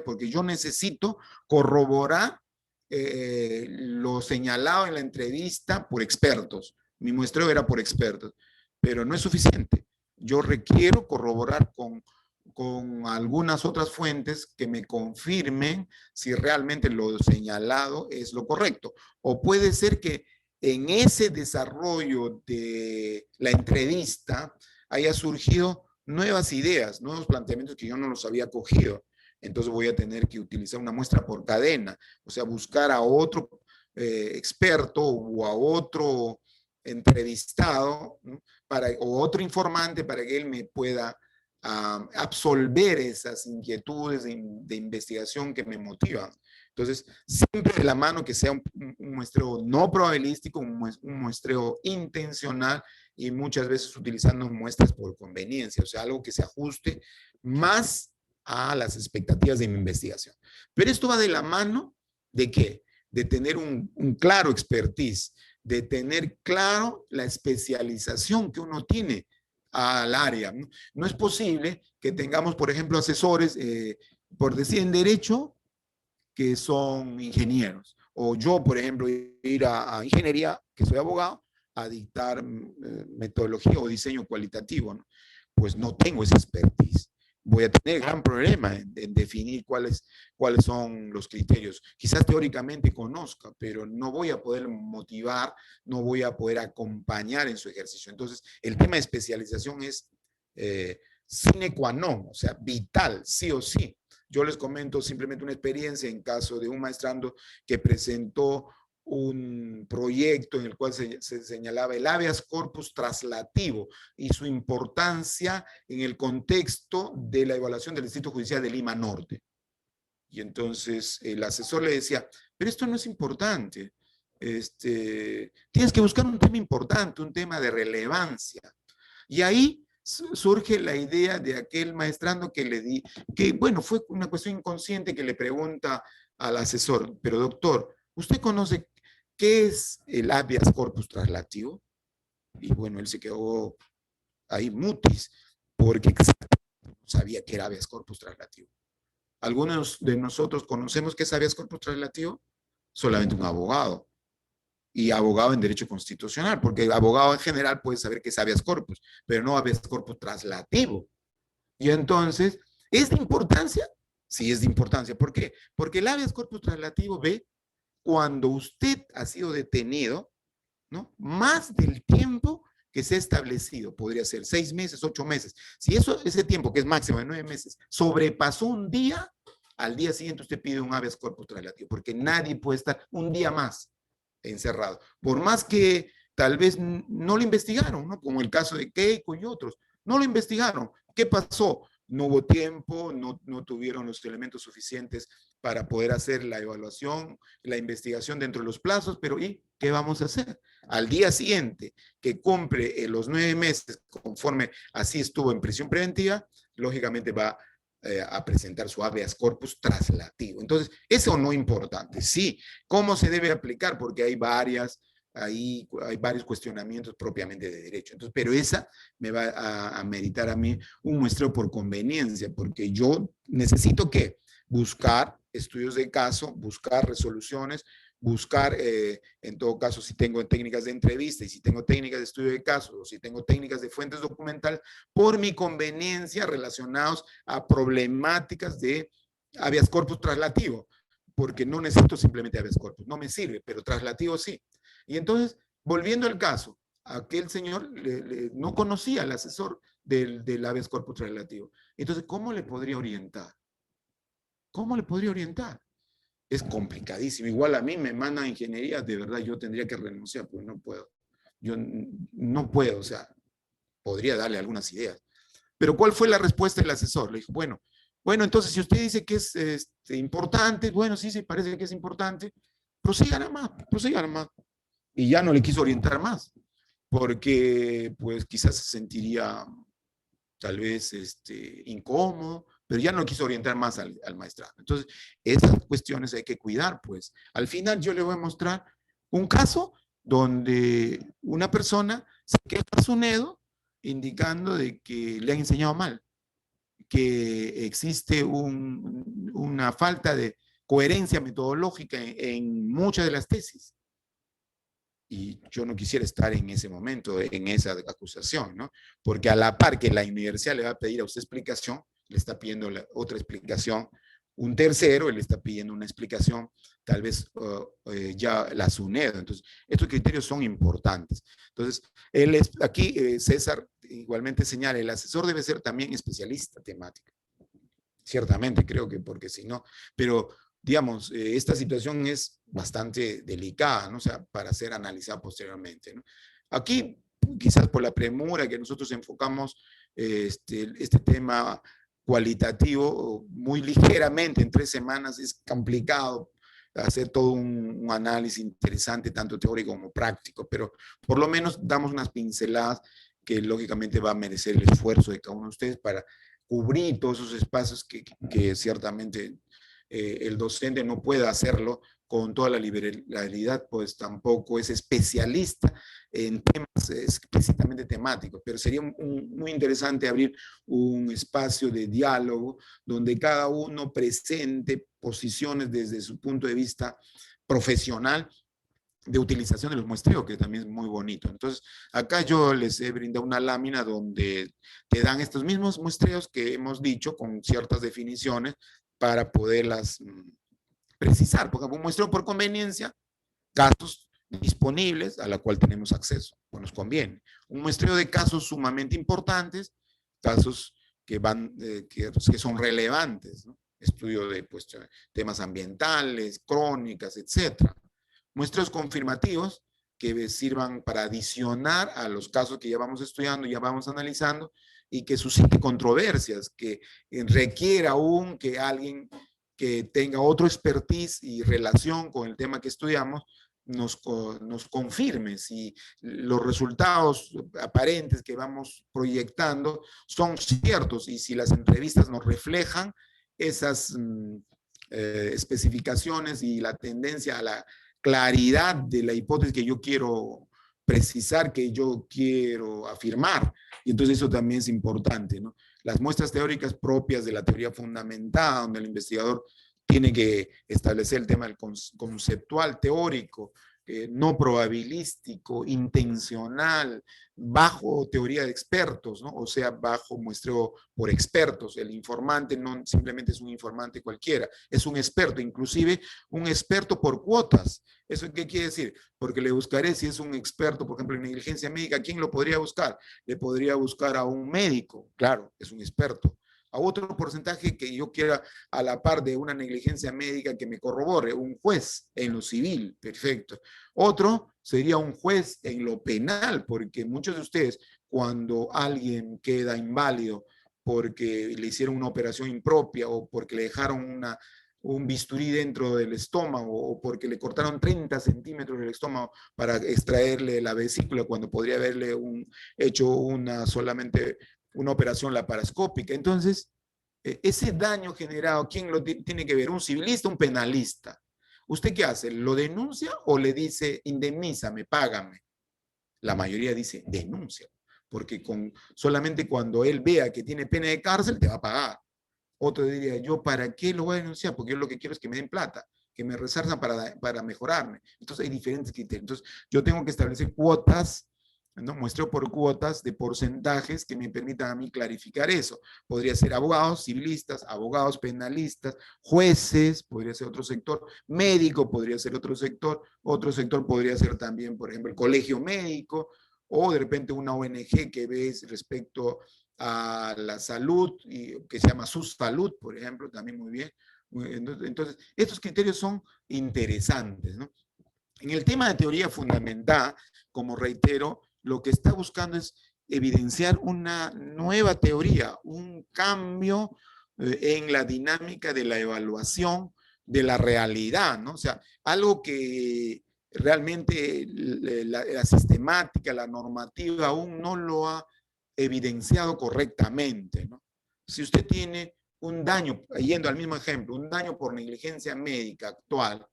porque yo necesito corroborar lo señalado en la entrevista por expertos. Mi muestreo era por expertos, pero no es suficiente. Yo requiero corroborar con algunas otras fuentes que me confirmen si realmente lo señalado es lo correcto. O puede ser que en ese desarrollo de la entrevista haya surgido nuevas ideas, nuevos planteamientos que yo no los había cogido. Entonces voy a tener que utilizar una muestra por cadena, o sea, buscar a otro experto o a otro entrevistado, ¿no? O otro informante para que él me pueda absolver esas inquietudes de investigación que me motivan. Entonces, siempre de la mano que sea un muestreo no probabilístico, un muestreo intencional y muchas veces utilizando muestras por conveniencia, o sea, algo que se ajuste más a las expectativas de mi investigación. Pero esto va de la mano de ¿qué? De tener un claro expertise, de tener claro la especialización que uno tiene al área. No es posible que tengamos, por ejemplo, asesores, por decir en derecho, que son ingenieros. O yo, por ejemplo, ir a ingeniería, que soy abogado, a dictar metodología o diseño cualitativo, ¿no? Pues no tengo esa expertise. voy a tener gran problema en definir cuáles son los criterios. Quizás teóricamente conozca, pero no voy a poder motivar, no voy a poder acompañar en su ejercicio. Entonces, el tema de especialización es sine qua non, o sea, vital, sí o sí. Yo les comento simplemente una experiencia en caso de un maestrando que presentó un proyecto en el cual se señalaba el habeas corpus traslativo y su importancia en el contexto de la evaluación del Distrito Judicial de Lima Norte. Y entonces el asesor le decía, pero esto no es importante, tienes que buscar un tema importante, un tema de relevancia. Y ahí surge la idea de aquel maestrando que bueno, fue una cuestión inconsciente que le pregunta al asesor, pero doctor, ¿usted conoce qué es el habeas corpus traslativo? Y bueno, él se quedó ahí mutis, porque no sabía qué era habeas corpus traslativo. ¿Algunos de nosotros conocemos qué es habeas corpus traslativo? Solamente un abogado. Y abogado en derecho constitucional, porque abogado en general puede saber qué es habeas corpus, pero no habeas corpus traslativo. Y entonces, ¿es de importancia? Sí, es de importancia. ¿Por qué? Porque el habeas corpus traslativo ve cuando usted ha sido detenido, ¿no? Más del tiempo que se ha establecido, podría ser 6 meses, 8 meses. Si ese tiempo, que es máximo de 9 meses, sobrepasó un día, al día siguiente usted pide un habeas corpus traslativo, porque nadie puede estar un día más encerrado. Por más que tal vez no lo investigaron, ¿no? Como el caso de Keiko y otros, no lo investigaron. ¿Qué pasó? No hubo tiempo, no tuvieron los elementos suficientes para poder hacer la evaluación, la investigación dentro de los plazos, pero ¿y qué vamos a hacer? Al día siguiente que cumple los 9 meses, conforme así estuvo en prisión preventiva, lógicamente va a presentar su habeas corpus traslativo. Entonces, eso no es importante. Sí, ¿cómo se debe aplicar? Porque hay varios cuestionamientos propiamente de derecho. Entonces, pero esa me va a meritar a mí un muestreo por conveniencia, porque yo necesito que buscar estudios de caso, buscar resoluciones, buscar, en todo caso, si tengo técnicas de entrevista y si tengo técnicas de estudio de casos o si tengo técnicas de fuentes documentales, por mi conveniencia relacionados a problemáticas de habeas corpus traslativo, porque no necesito simplemente habeas corpus, no me sirve, pero traslativo sí. Y entonces, volviendo al caso, aquel señor no conocía al asesor del habeas corpus traslativo. Entonces, ¿cómo le podría orientar? ¿Cómo le podría orientar? Es complicadísimo. Igual a mí me mandan ingeniería, de verdad yo tendría que renunciar, pues no puedo. Yo no puedo, o sea, podría darle algunas ideas. Pero ¿cuál fue la respuesta del asesor? Le dijo, bueno, entonces si usted dice que es importante, bueno, sí, parece que es importante, prosiga nada más, prosiga nada más. Y ya no le quiso orientar más, porque pues quizás se sentiría tal vez incómodo, pero ya no quiso orientar más al maestrado. Entonces, esas cuestiones hay que cuidar, pues. Al final yo le voy a mostrar un caso donde una persona se queja a su SUNEDO indicando de que le han enseñado mal, que existe una falta de coherencia metodológica en muchas de las tesis. Y yo no quisiera estar en ese momento, en esa acusación, ¿no? Porque a la par que la universidad le va a pedir a usted explicación, le está pidiendo otra explicación, un tercero le está pidiendo una explicación, tal vez ya la SUNEDO. Entonces, estos criterios son importantes. Entonces, aquí César igualmente señala, el asesor debe ser también especialista temático. Ciertamente, creo que porque si no, pero digamos, esta situación es bastante delicada, ¿no? O sea, para ser analizada posteriormente, ¿no? Aquí, quizás por la premura que nosotros enfocamos este tema cualitativo muy ligeramente, en 3 semanas es complicado hacer todo un análisis interesante, tanto teórico como práctico, pero por lo menos damos unas pinceladas que lógicamente va a merecer el esfuerzo de cada uno de ustedes para cubrir todos esos espacios que ciertamente el docente no puede hacerlo con toda la liberalidad, pues tampoco es especialista en temas explícitamente temáticos, pero sería muy interesante abrir un espacio de diálogo donde cada uno presente posiciones desde su punto de vista profesional de utilización de los muestreos, que también es muy bonito. Entonces, acá yo les he brindado una lámina donde te dan estos mismos muestreos que hemos dicho con ciertas definiciones para poderlas precisar. Por ejemplo, un muestreo por conveniencia, casos disponibles a la cual tenemos acceso, pues nos conviene. Un muestreo de casos sumamente importantes, casos que son relevantes, ¿no? Estudio de pues, temas ambientales, crónicas, etcétera. Muestreos confirmativos que sirvan para adicionar a los casos que ya vamos estudiando, ya vamos analizando, y que suscite controversias, que requiera aún que alguien que tenga otro expertise y relación con el tema que estudiamos nos confirme si los resultados aparentes que vamos proyectando son ciertos y si las entrevistas nos reflejan esas especificaciones y la tendencia a la claridad de la hipótesis que yo quiero precisar, que yo quiero afirmar. Y entonces eso también es importante, ¿no? Las muestras teóricas propias de la teoría fundamentada, donde el investigador tiene que establecer el tema del conceptual, teórico, no probabilístico, intencional, bajo teoría de expertos, ¿no? O sea, bajo muestreo por expertos. El informante no simplemente es un informante cualquiera, es un experto, inclusive un experto por cuotas. ¿Eso qué quiere decir? Porque le buscaré si es un experto, por ejemplo, en negligencia médica, ¿a quién lo podría buscar? Le podría buscar a un médico, claro, es un experto. A otro porcentaje que yo quiera a la par de una negligencia médica que me corrobore, un juez en lo civil, perfecto. Otro sería un juez en lo penal, porque muchos de ustedes, cuando alguien queda inválido porque le hicieron una operación impropia o porque le dejaron un bisturí dentro del estómago o porque le cortaron 30 centímetros del estómago para extraerle la vesícula cuando podría haberle hecho solamente una operación laparoscópica. Entonces, ese daño generado, ¿quién lo tiene que ver? ¿Un civilista o un penalista? ¿Usted qué hace? ¿Lo denuncia o le dice, indemnízame, págame? La mayoría dice, denuncia, porque solamente cuando él vea que tiene pena de cárcel, te va a pagar. Otro diría, ¿yo para qué lo voy a denunciar? Porque yo lo que quiero es que me den plata, que me resarzan para mejorarme. Entonces hay diferentes criterios. Entonces yo tengo que establecer cuotas, ¿no? Muestreo por cuotas de porcentajes que me permitan a mí clarificar eso. Podría ser abogados civilistas, abogados penalistas, jueces, podría ser otro sector, médico podría ser otro sector podría ser también, por ejemplo, el colegio médico, o de repente una ONG que ves respecto a la salud, que se llama Salud, por ejemplo, también muy bien. Entonces, estos criterios son interesantes, ¿no? En el tema de teoría fundamental, como reitero, lo que está buscando es evidenciar una nueva teoría, un cambio en la dinámica de la evaluación de la realidad, ¿no? O sea, algo que realmente la sistemática, la normativa aún no lo ha evidenciado correctamente, ¿no? Si usted tiene un daño, yendo al mismo ejemplo, un daño por negligencia médica actual,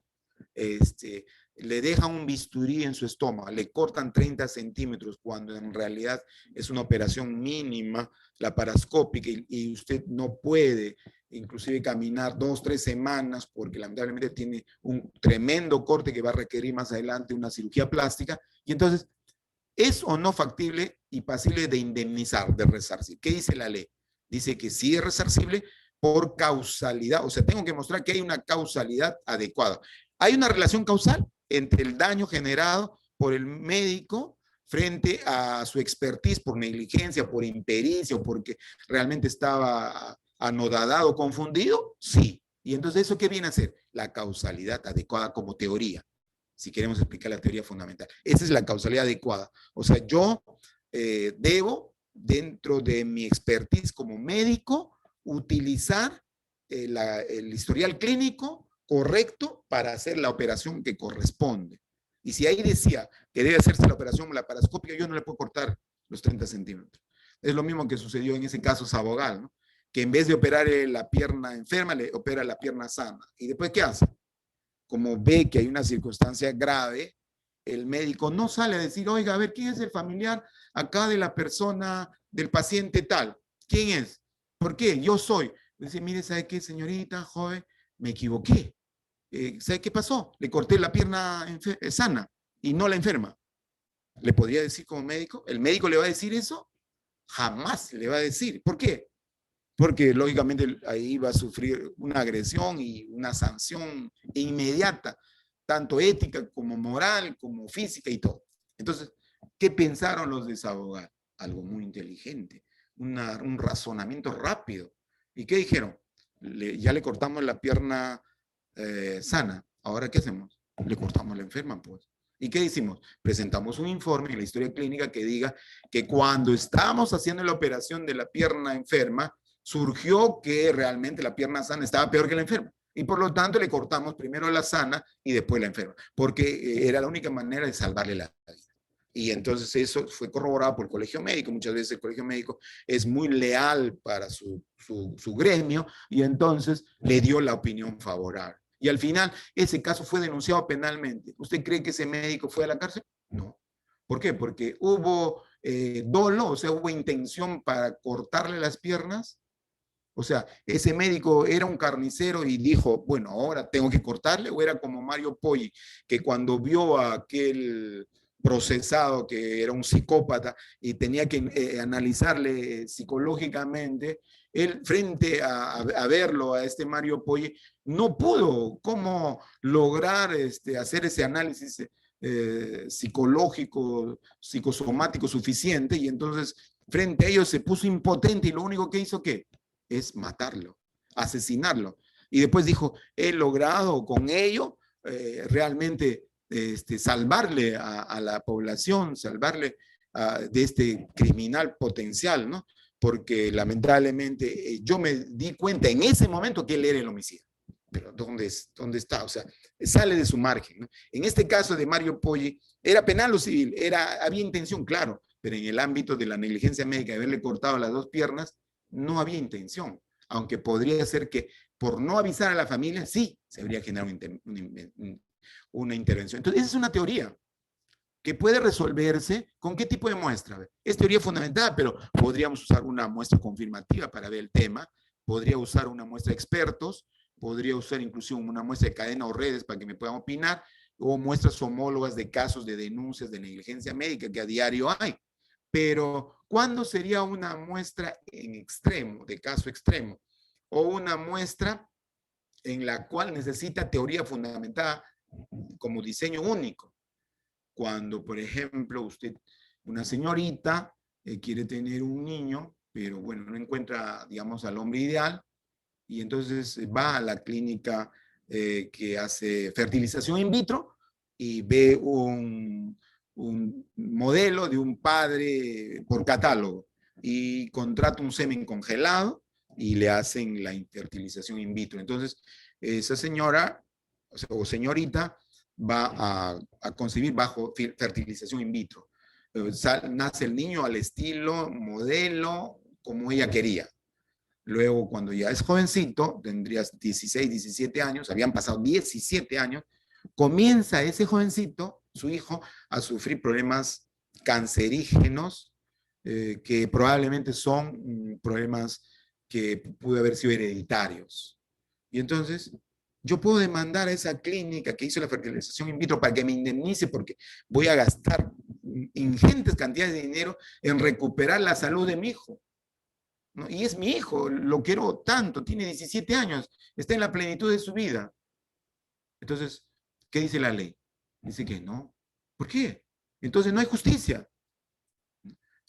le dejan un bisturí en su estómago, le cortan 30 centímetros cuando en realidad es una operación mínima, laparoscópica, y usted no puede inclusive caminar 2-3 semanas porque lamentablemente tiene un tremendo corte que va a requerir más adelante una cirugía plástica, y entonces ¿es o no factible y pasible de indemnizar, de resarcir? ¿Qué dice la ley? Dice que sí es resarcible por causalidad, o sea, tengo que mostrar que hay una causalidad adecuada. ¿Hay una relación causal entre el daño generado por el médico frente a su expertise por negligencia, por impericia o porque realmente estaba anodadado, confundido? Sí. ¿Y entonces eso qué viene a ser? La causalidad adecuada como teoría, si queremos explicar la teoría fundamental. Esa es la causalidad adecuada. O sea, yo debo, dentro de mi expertise como médico, utilizar el historial clínico correcto para hacer la operación que corresponde. Y si ahí decía que debe hacerse la operación laparoscópica, yo no le puedo cortar los 30 centímetros. Es lo mismo que sucedió en ese caso Sabogal, ¿no? Que en vez de operar la pierna enferma, le opera la pierna sana. ¿Y después qué hace? Como ve que hay una circunstancia grave, el médico no sale a decir, oiga, a ver, ¿quién es el familiar acá de la persona, del paciente tal? ¿Quién es? ¿Por qué? Yo soy. Dice, mire, ¿sabe qué, señorita, joven? Me equivoqué. ¿Sabe qué pasó? Le corté la pierna sana. y no la enferma. ¿Le podría decir como médico? ¿El médico le va a decir eso? Jamás le va a decir. ¿Por qué? Porque lógicamente ahí va a sufrir una agresión y una sanción inmediata, tanto ética como moral, como física y todo. Entonces, ¿qué pensaron los desabogados? Algo muy inteligente, un razonamiento rápido. ¿Y qué dijeron? Ya le cortamos la pierna sana. ¿Ahora qué hacemos? Le cortamos la enferma, pues. ¿Y qué hicimos? Presentamos un informe en la historia clínica que diga que cuando estábamos haciendo la operación de la pierna enferma, surgió que realmente la pierna sana estaba peor que la enferma. Y por lo tanto le cortamos primero la sana y después la enferma, porque era la única manera de salvarle la vida. Y entonces eso fue corroborado por el colegio médico. Muchas veces el colegio médico es muy leal para su gremio y entonces le dio la opinión favorable. Y al final ese caso fue denunciado penalmente. ¿Usted cree que ese médico fue a la cárcel? No. ¿Por qué? Porque hubo dolo, o sea, hubo intención para cortarle las piernas. O sea, ese médico era un carnicero y dijo, bueno, ahora tengo que cortarle, o era como Mario Poggi, que cuando vio a aquel procesado que era un psicópata y tenía que analizarle psicológicamente, él frente a verlo, a este Mario Poggi, no pudo cómo lograr hacer ese análisis psicológico, psicosomático suficiente, y entonces frente a ellos se puso impotente y lo único que hizo, ¿qué? Es matarlo, asesinarlo. Y después dijo, he logrado con ello realmente salvarle a la población, salvarle de este criminal potencial, ¿no? Porque lamentablemente yo me di cuenta en ese momento que él era el homicida. Pero ¿dónde está? O sea, sale de su margen, ¿no? En este caso de Mario Poggi, ¿era penal o civil? Había intención, claro, pero en el ámbito de la negligencia médica, de haberle cortado las dos piernas, no había intención, aunque podría ser que por no avisar a la familia, sí, se habría generado una intervención. Entonces, esa es una teoría que puede resolverse con qué tipo de muestra. Es teoría fundamental, pero podríamos usar una muestra confirmativa para ver el tema, podría usar una muestra de expertos, podría usar incluso una muestra de cadena o redes para que me puedan opinar, o muestras homólogas de casos de denuncias de negligencia médica que a diario hay. Pero, ¿cuándo sería una muestra en extremo, de caso extremo? O una muestra en la cual necesita teoría fundamentada como diseño único. Cuando, por ejemplo, una señorita, quiere tener un niño, pero bueno, no encuentra, digamos, al hombre ideal, y entonces va a la clínica que hace fertilización in vitro y ve un modelo de un padre por catálogo y contrata un semen congelado y le hacen la fertilización in vitro. Entonces, esa señora o señorita va a concebir bajo fertilización in vitro. Nace el niño al estilo, modelo, como ella quería. Luego, cuando ya es jovencito, tendrías 16, 17 años, habían pasado 17 años, comienza ese jovencito, su hijo, a sufrir problemas cancerígenos que probablemente son problemas que pudo haber sido hereditarios. Y entonces, yo puedo demandar a esa clínica que hizo la fertilización in vitro para que me indemnice porque voy a gastar ingentes cantidades de dinero en recuperar la salud de mi hijo, ¿no? Y es mi hijo, lo quiero tanto, tiene 17 años, está en la plenitud de su vida. Entonces, ¿qué dice la ley? Dice que no. ¿Por qué? Entonces no hay justicia.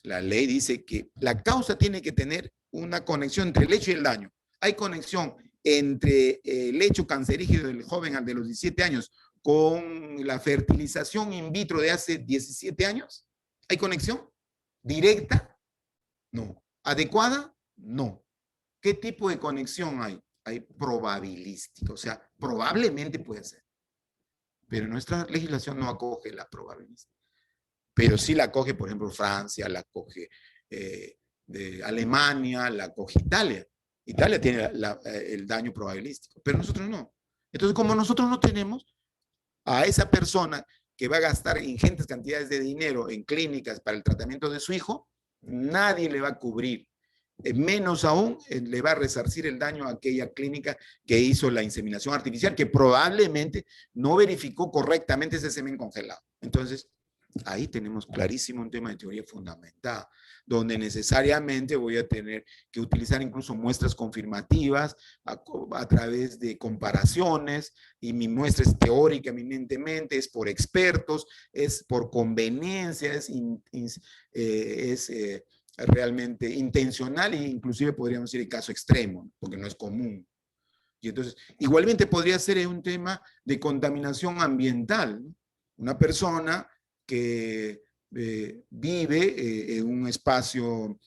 La ley dice que la causa tiene que tener una conexión entre el hecho y el daño. Hay conexión entre el hecho cancerígeno del joven al de los 17 años con la fertilización in vitro de hace 17 años. ¿Hay conexión? ¿Directa? No. ¿Adecuada? No. ¿Qué tipo de conexión hay? Hay probabilística, o sea, probablemente puede ser. Pero nuestra legislación no acoge la probabilística. Pero sí la acoge, por ejemplo, Francia, la acoge de Alemania, la acoge Italia. Italia tiene el daño probabilístico, pero nosotros no. Entonces, como nosotros no tenemos, a esa persona que va a gastar ingentes cantidades de dinero en clínicas para el tratamiento de su hijo, nadie le va a cubrir menos aún le va a resarcir el daño a aquella clínica que hizo la inseminación artificial, que probablemente no verificó correctamente ese semen congelado. Entonces, ahí tenemos clarísimo un tema de teoría fundamentada, donde necesariamente voy a tener que utilizar incluso muestras confirmativas a través de comparaciones, y mi muestra es teórica eminentemente, es por expertos, es por conveniencia, es realmente intencional, e inclusive podríamos decir el caso extremo, porque no es común. Y entonces, igualmente podría ser un tema de contaminación ambiental, ¿no? Una persona que vive en un espacio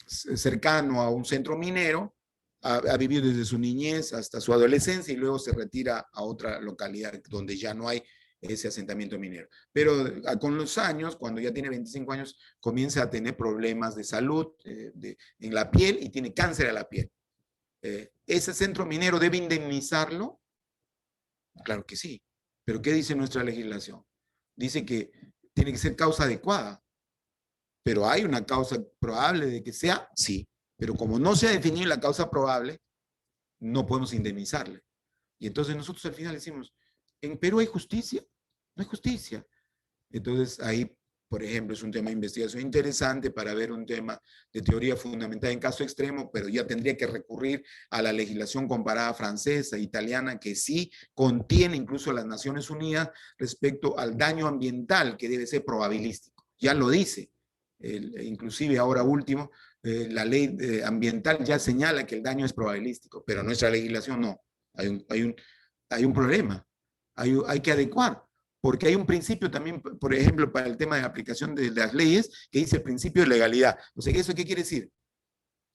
cercano a un centro minero, ha vivido desde su niñez hasta su adolescencia y luego se retira a otra localidad donde ya no hay ese asentamiento minero. Pero con los años, cuando ya tiene 25 años, comienza a tener problemas de salud en la piel y tiene cáncer a la piel. ¿Ese centro minero debe indemnizarlo? Claro que sí. ¿Pero qué dice nuestra legislación? Dice que tiene que ser causa adecuada. Pero hay una causa probable de que sea, sí. Pero como no se ha definido la causa probable, no podemos indemnizarle. Y entonces nosotros al final decimos, ¿en Perú hay justicia? No hay justicia. Entonces ahí, por ejemplo, es un tema de investigación interesante para ver un tema de teoría fundamental en caso extremo, pero ya tendría que recurrir a la legislación comparada francesa, italiana, que sí contiene incluso las Naciones Unidas respecto al daño ambiental, que debe ser probabilístico. Ya lo dice. Inclusive ahora último, la ley ambiental ya señala que el daño es probabilístico, pero nuestra legislación no. Hay un problema. Hay que adecuar. Porque hay un principio también, por ejemplo, para el tema de la aplicación de las leyes, que dice el principio de legalidad. O sea, ¿eso qué quiere decir?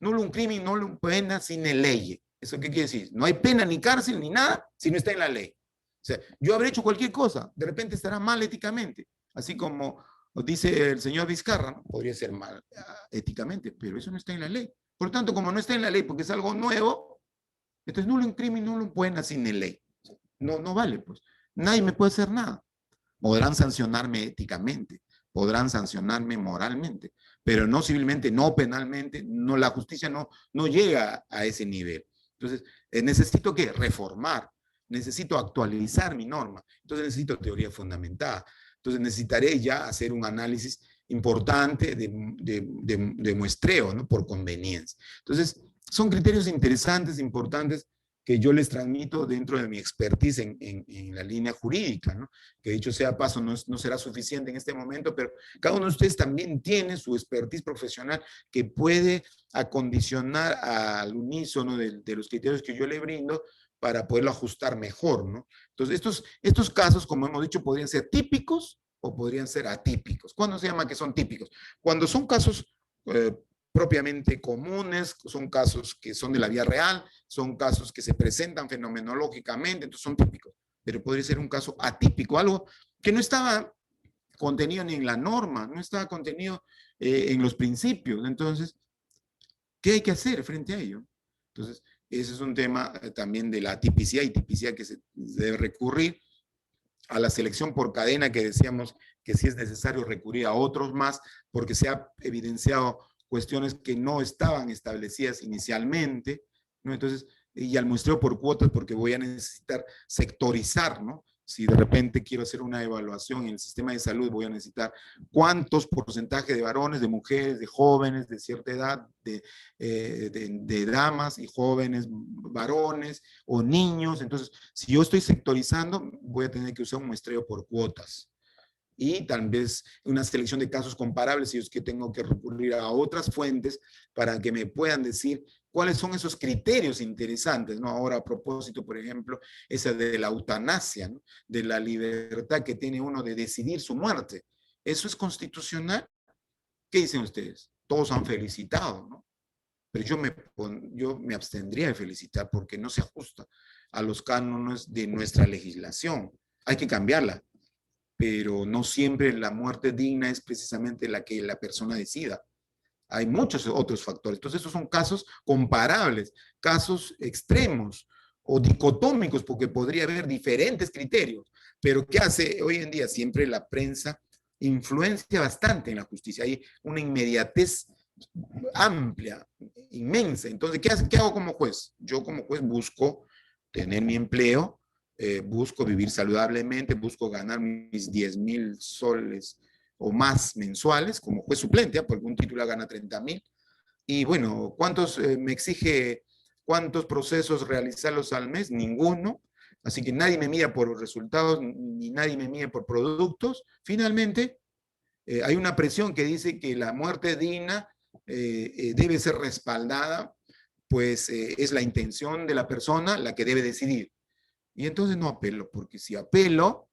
Nullum crimen, nullum pena sine ley. ¿Eso qué quiere decir? No hay pena ni cárcel ni nada si no está en la ley. O sea, yo habré hecho cualquier cosa, de repente estará mal éticamente. Así como dice el señor Vizcarra, ¿no? Podría ser mal éticamente, pero eso no está en la ley. Por lo tanto, como no está en la ley porque es algo nuevo, entonces nullum crimen, nullum pena sine ley. No vale, pues. Nadie me puede hacer nada. Podrán sancionarme éticamente, podrán sancionarme moralmente, pero no civilmente, no penalmente, no, la justicia no llega a ese nivel. Entonces, necesito ¿qué? Reformar, necesito actualizar mi norma, entonces necesito teoría fundamentada, entonces necesitaré ya hacer un análisis importante de muestreo, ¿no? Por conveniencia. Entonces, son criterios interesantes, importantes, que yo les transmito dentro de mi expertise en la línea jurídica, ¿no? Que dicho sea paso, no será suficiente en este momento, pero cada uno de ustedes también tiene su expertise profesional que puede acondicionar al unísono de los criterios que yo le brindo para poderlo ajustar mejor, ¿no? Entonces, estos casos, como hemos dicho, podrían ser típicos o podrían ser atípicos. ¿Cuándo se llama que son típicos? Cuando son casos propiamente comunes, son casos que son de la vida real, son casos que se presentan fenomenológicamente, entonces son típicos. Pero podría ser un caso atípico, algo que no estaba contenido ni en la norma, no estaba contenido en los principios. Entonces, ¿qué hay que hacer frente a ello? Entonces, ese es un tema también de la tipicidad y tipicidad que se debe recurrir a la selección por cadena, que decíamos que sí es necesario recurrir a otros más, porque se ha evidenciado cuestiones que no estaban establecidas inicialmente, ¿no? Entonces, y al muestreo por cuotas, porque voy a necesitar sectorizar, ¿no? Si de repente quiero hacer una evaluación en el sistema de salud, voy a necesitar cuántos porcentajes de varones, de mujeres, de jóvenes de cierta edad, de damas y jóvenes varones o niños. Entonces, si yo estoy sectorizando, voy a tener que usar un muestreo por cuotas. Y tal vez una selección de casos comparables, si es que tengo que recurrir a otras fuentes para que me puedan decir cuáles son esos criterios interesantes, ¿no? Ahora, a propósito, por ejemplo, esa de la eutanasia, ¿no? De la libertad que tiene uno de decidir su muerte. ¿Eso es constitucional? ¿Qué dicen ustedes? Todos han felicitado, ¿no? Pero yo me abstendría de felicitar porque no se ajusta a los cánones de nuestra legislación. Hay que cambiarla, pero no siempre la muerte digna es precisamente la que la persona decida. Hay muchos otros factores. Entonces, estos son casos comparables, casos extremos o dicotómicos, porque podría haber diferentes criterios. Pero ¿qué hace hoy en día? Siempre la prensa influencia bastante en la justicia. Hay una inmediatez amplia, inmensa. Entonces, ¿qué hago como juez? Yo como juez busco tener mi empleo, busco vivir saludablemente, busco ganar mis 10,000 soles o más mensuales como juez suplente, porque un titular gana 30,000. Y bueno, ¿cuántos me exige, cuántos procesos realizarlos al mes? Ninguno. Así que nadie me mide por resultados, ni nadie me mide por productos. Finalmente, hay una presión que dice que la muerte digna debe ser respaldada, pues es la intención de la persona la que debe decidir. Y entonces no apelo, porque si apelo,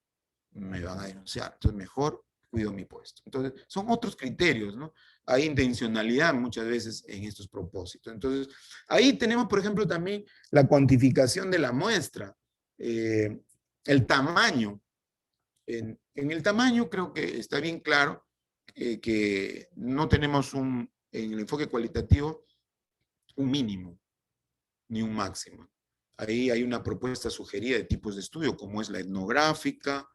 me van a denunciar. Entonces mejor cuido mi puesto. Entonces son otros criterios, ¿no? Hay intencionalidad muchas veces en estos propósitos. Entonces ahí tenemos, por ejemplo, también la cuantificación de la muestra, el tamaño. En el tamaño creo que está bien claro que no tenemos en el enfoque cualitativo un mínimo ni un máximo. Ahí hay una propuesta sugerida de tipos de estudio, como es la etnográfica,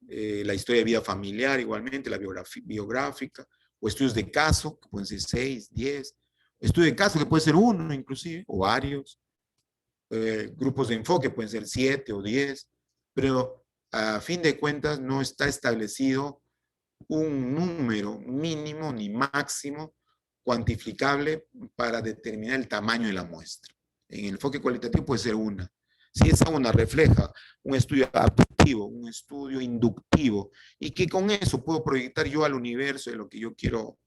la historia de vida familiar igualmente, la biográfica, o estudios de caso, que pueden ser 6, 10, estudio de caso que puede ser uno inclusive, o varios, grupos de enfoque pueden ser 7 o 10, pero a fin de cuentas no está establecido un número mínimo ni máximo cuantificable para determinar el tamaño de la muestra. En el enfoque cualitativo puede ser una. Si esa una refleja un estudio abductivo, un estudio inductivo, y que con eso puedo proyectar yo al universo de lo que yo quiero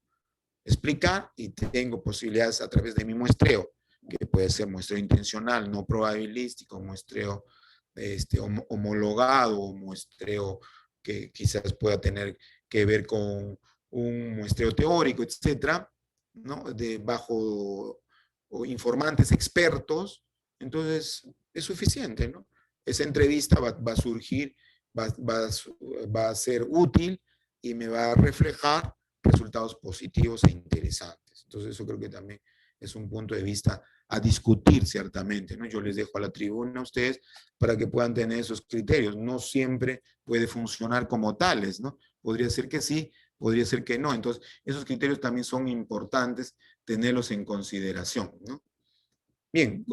explicar y tengo posibilidades a través de mi muestreo, que puede ser muestreo intencional, no probabilístico, muestreo homologado, o muestreo que quizás pueda tener que ver con un muestreo teórico, etcétera, ¿no? Bajo o informantes expertos, entonces es suficiente, ¿no? Esa entrevista va a surgir, va a ser útil y me va a reflejar resultados positivos e interesantes. Entonces eso creo que también es un punto de vista a discutir ciertamente, ¿no? Yo les dejo a la tribuna a ustedes para que puedan tener esos criterios. No siempre puede funcionar como tales, ¿no? Podría ser que sí, podría ser que no. Entonces, esos criterios también son importantes tenerlos en consideración, ¿no? Bien,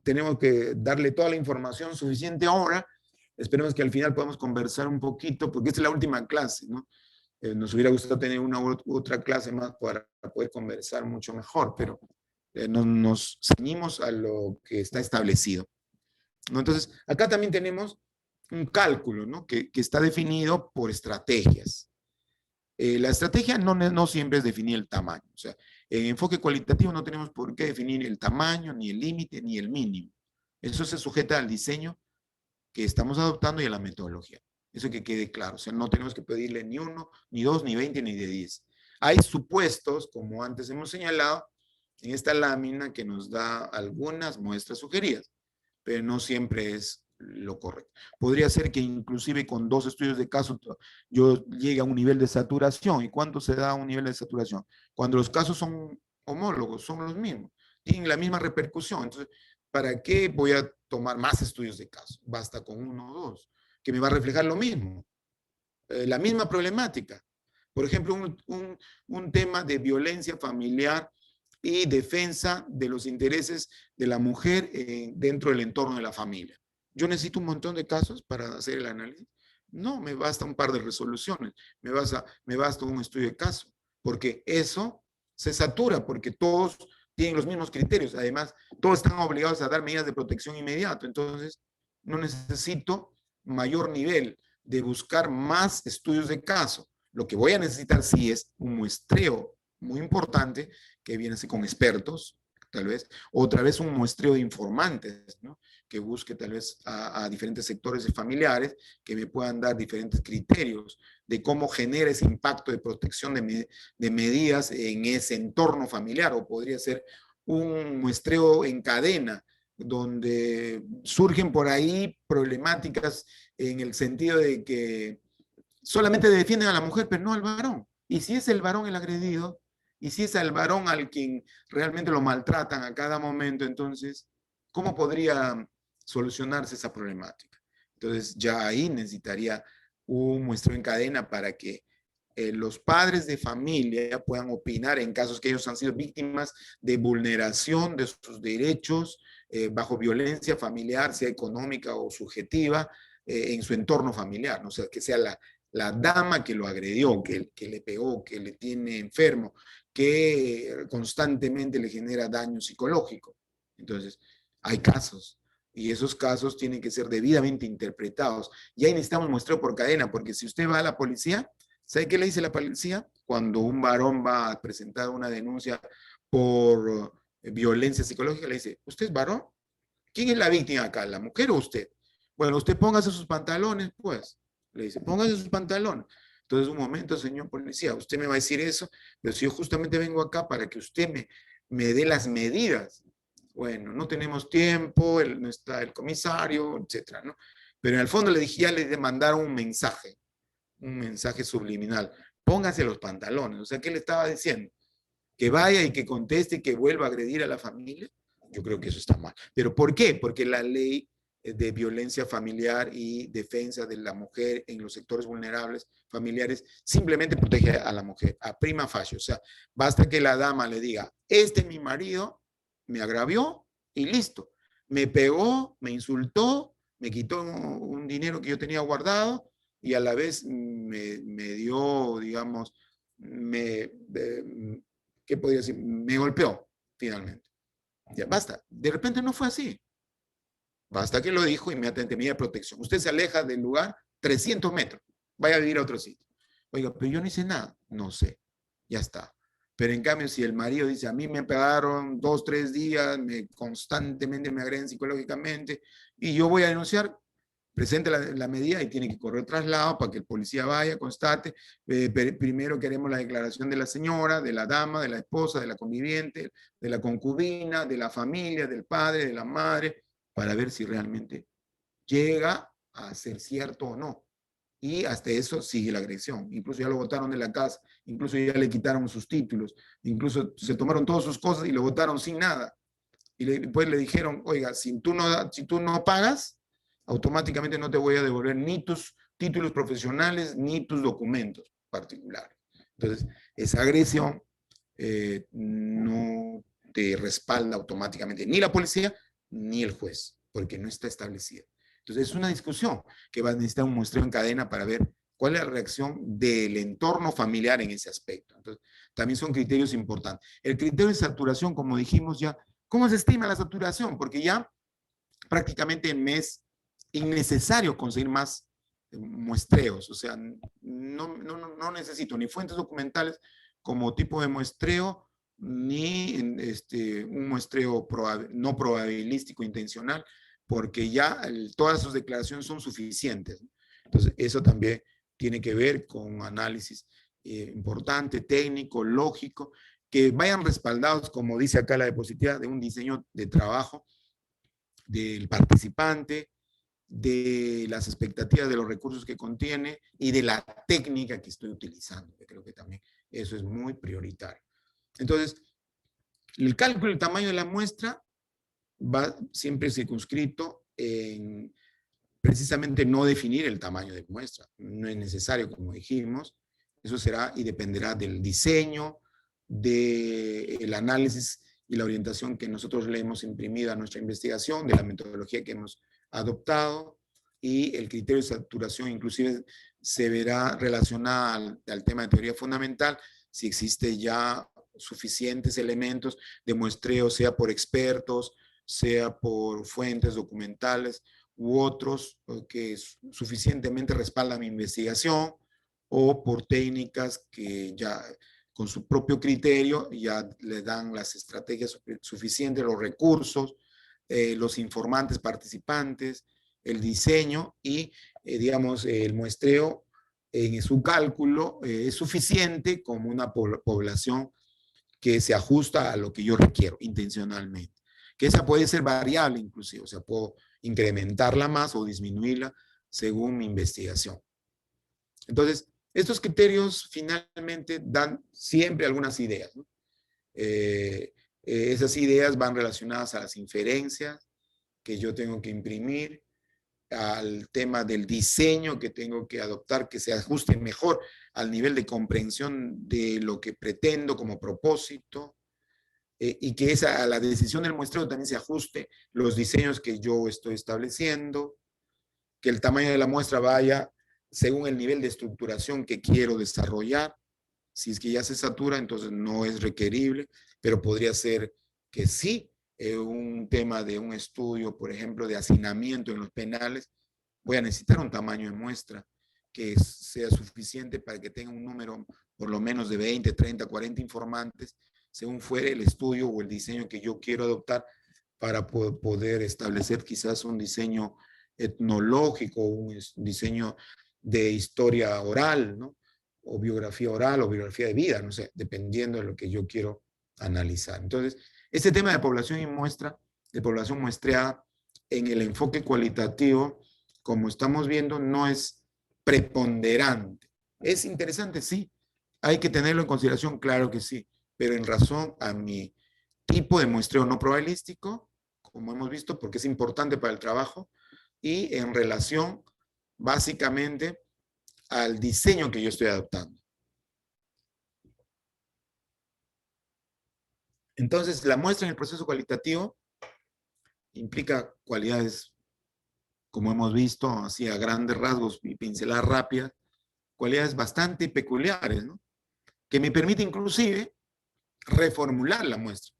tenemos que darle toda la información suficiente ahora. Esperemos que al final podamos conversar un poquito, porque esta es la última clase, ¿no? Nos hubiera gustado tener una u otra clase más para poder conversar mucho mejor, pero nos ceñimos a lo que está establecido, ¿no? Entonces, acá también tenemos un cálculo, ¿no? Que está definido por estrategias. La estrategia no siempre es definir el tamaño. O sea, en enfoque cualitativo no tenemos por qué definir el tamaño, ni el límite, ni el mínimo. Eso se sujeta al diseño que estamos adoptando y a la metodología. Eso que quede claro. O sea, no tenemos que pedirle ni 1, ni 2, ni 20, ni de 10. Hay supuestos, como antes hemos señalado, en esta lámina que nos da algunas muestras sugeridas, pero no siempre es lo correcto. Podría ser que inclusive con 2 estudios de caso yo llegue a un nivel de saturación. ¿Y cuánto se da un nivel de saturación? Cuando los casos son homólogos, son los mismos, tienen la misma repercusión. Entonces, ¿para qué voy a tomar más estudios de caso? Basta con 1 o 2, que me va a reflejar lo mismo, la misma problemática. Por ejemplo, un tema de violencia familiar y defensa de los intereses de la mujer dentro del entorno de la familia. ¿Yo necesito un montón de casos para hacer el análisis? No, me basta un par de resoluciones, me basta un estudio de caso, porque eso se satura, porque todos tienen los mismos criterios. Además, todos están obligados a dar medidas de protección inmediato. Entonces, no necesito mayor nivel de buscar más estudios de caso. Lo que voy a necesitar sí es un muestreo muy importante que viene así con expertos, tal vez, o otra vez un muestreo de informantes, ¿no? Que busque tal vez a diferentes sectores familiares que me puedan dar diferentes criterios de cómo genera ese impacto de protección de medidas en ese entorno familiar, o podría ser un muestreo en cadena, donde surgen por ahí problemáticas en el sentido de que solamente defienden a la mujer, pero no al varón. Y si es el varón el agredido, y si es el varón al quien realmente lo maltratan a cada momento, entonces, ¿cómo podría solucionarse esa problemática? Entonces, ya ahí necesitaría un muestreo en cadena para que los padres de familia puedan opinar en casos que ellos han sido víctimas de vulneración de sus derechos bajo violencia familiar, sea económica o subjetiva, en su entorno familiar, ¿no? O sea, que sea la dama que lo agredió, que le pegó, que le tiene enfermo, que constantemente le genera daño psicológico. Entonces, hay casos, y esos casos tienen que ser debidamente interpretados. Y ahí necesitamos muestreo por cadena, porque si usted va a la policía, ¿sabe qué le dice la policía? Cuando un varón va a presentar una denuncia por violencia psicológica, le dice, ¿usted es varón? ¿Quién es la víctima acá, la mujer o usted? Bueno, usted póngase sus pantalones, pues. Le dice, póngase sus pantalones. Entonces, un momento, señor policía, usted me va a decir eso, pero si yo justamente vengo acá para que usted me dé las medidas. Bueno, no tenemos tiempo, no está el comisario, etcétera, ¿no? Pero en el fondo le dije, ya le mandaron un mensaje subliminal. Póngase los pantalones. O sea, ¿qué le estaba diciendo? Que vaya y que conteste y que vuelva a agredir a la familia. Yo creo que eso está mal. ¿Pero por qué? Porque la ley de violencia familiar y defensa de la mujer en los sectores vulnerables familiares simplemente protege a la mujer, a prima facie. O sea, basta que la dama le diga, este es mi marido, me agravió y listo. Me pegó, me insultó, me quitó un dinero que yo tenía guardado y a la vez me dio, digamos, ¿qué podría decir? Me golpeó finalmente. Ya basta. De repente no fue así. Basta que lo dijo inmediatamente, medida de protección. Usted se aleja del lugar 300 metros. Vaya a vivir a otro sitio. Oiga, pero yo no hice nada. No sé. Ya está. Pero en cambio, si el marido dice, a mí me pegaron 2, 3 días, constantemente me agreden psicológicamente, y yo voy a denunciar, presente la medida y tiene que correr traslado para que el policía vaya, constate. Primero queremos la declaración de la señora, de la dama, de la esposa, de la conviviente, de la concubina, de la familia, del padre, de la madre, para ver si realmente llega a ser cierto o no. Y hasta eso sigue la agresión. Incluso ya lo botaron de la casa, incluso ya le quitaron sus títulos, incluso se tomaron todas sus cosas y lo botaron sin nada. Y después le dijeron, oiga, si tú no pagas, automáticamente no te voy a devolver ni tus títulos profesionales ni tus documentos particulares. Entonces, esa agresión no te respalda automáticamente ni la policía ni el juez, porque no está establecida. Entonces, es una discusión que va a necesitar un muestreo en cadena para ver cuál es la reacción del entorno familiar en ese aspecto. Entonces, también son criterios importantes. El criterio de saturación, como dijimos ya, ¿cómo se estima la saturación? Porque ya prácticamente me es innecesario conseguir más muestreos, o sea, no necesito ni fuentes documentales como tipo de muestreo, ni un muestreo no probabilístico intencional, porque ya todas sus declaraciones son suficientes. Entonces, eso también tiene que ver con análisis importante, técnico, lógico, que vayan respaldados, como dice acá la diapositiva, de un diseño de trabajo del participante, de las expectativas de los recursos que contiene y de la técnica que estoy utilizando. Yo creo que también eso es muy prioritario. Entonces, el cálculo del tamaño de la muestra va siempre circunscrito en precisamente no definir el tamaño de muestra. No es necesario, como dijimos. Eso será y dependerá del diseño, del análisis y la orientación que nosotros le hemos imprimido a nuestra investigación, de la metodología que hemos adoptado, y el criterio de saturación inclusive se verá relacionada al tema de teoría fundamental, si existe ya suficientes elementos de muestreo, sea por expertos, sea por fuentes documentales u otros que suficientemente respaldan mi investigación, o por técnicas que ya con su propio criterio ya le dan las estrategias suficientes, los recursos, los informantes participantes, el diseño y, digamos, el muestreo en su cálculo es suficiente como una población que se ajusta a lo que yo requiero intencionalmente. Que esa puede ser variable inclusive, o sea, puedo incrementarla más o disminuirla según mi investigación. Entonces, estos criterios finalmente dan siempre algunas ideas, ¿no? Esas ideas van relacionadas a las inferencias que yo tengo que imprimir, al tema del diseño que tengo que adoptar, que se ajuste mejor al nivel de comprensión de lo que pretendo como propósito, y que a la decisión del muestreo también se ajuste los diseños que yo estoy estableciendo, que el tamaño de la muestra vaya según el nivel de estructuración que quiero desarrollar. Si es que ya se satura, entonces no es requerible, pero podría ser que sí, un tema de un estudio, por ejemplo, de hacinamiento en los penales, voy a necesitar un tamaño de muestra que sea suficiente para que tenga un número por lo menos de 20, 30, 40 informantes, según fuere el estudio o el diseño que yo quiero adoptar para poder establecer quizás un diseño etnológico, un diseño de historia oral, ¿no? O biografía oral o biografía de vida, no sé, dependiendo de lo que yo quiero analizar. Entonces, este tema de población y muestra, de población muestreada, en el enfoque cualitativo, como estamos viendo, no es preponderante. ¿Es interesante? Sí. ¿Hay que tenerlo en consideración? Claro que sí, pero en razón a mi tipo de muestreo no probabilístico, como hemos visto, porque es importante para el trabajo, y en relación básicamente al diseño que yo estoy adoptando. Entonces, la muestra en el proceso cualitativo implica cualidades, como hemos visto, así a grandes rasgos y pinceladas rápidas, cualidades bastante peculiares, ¿no? Que me permite inclusive reformular la muestra.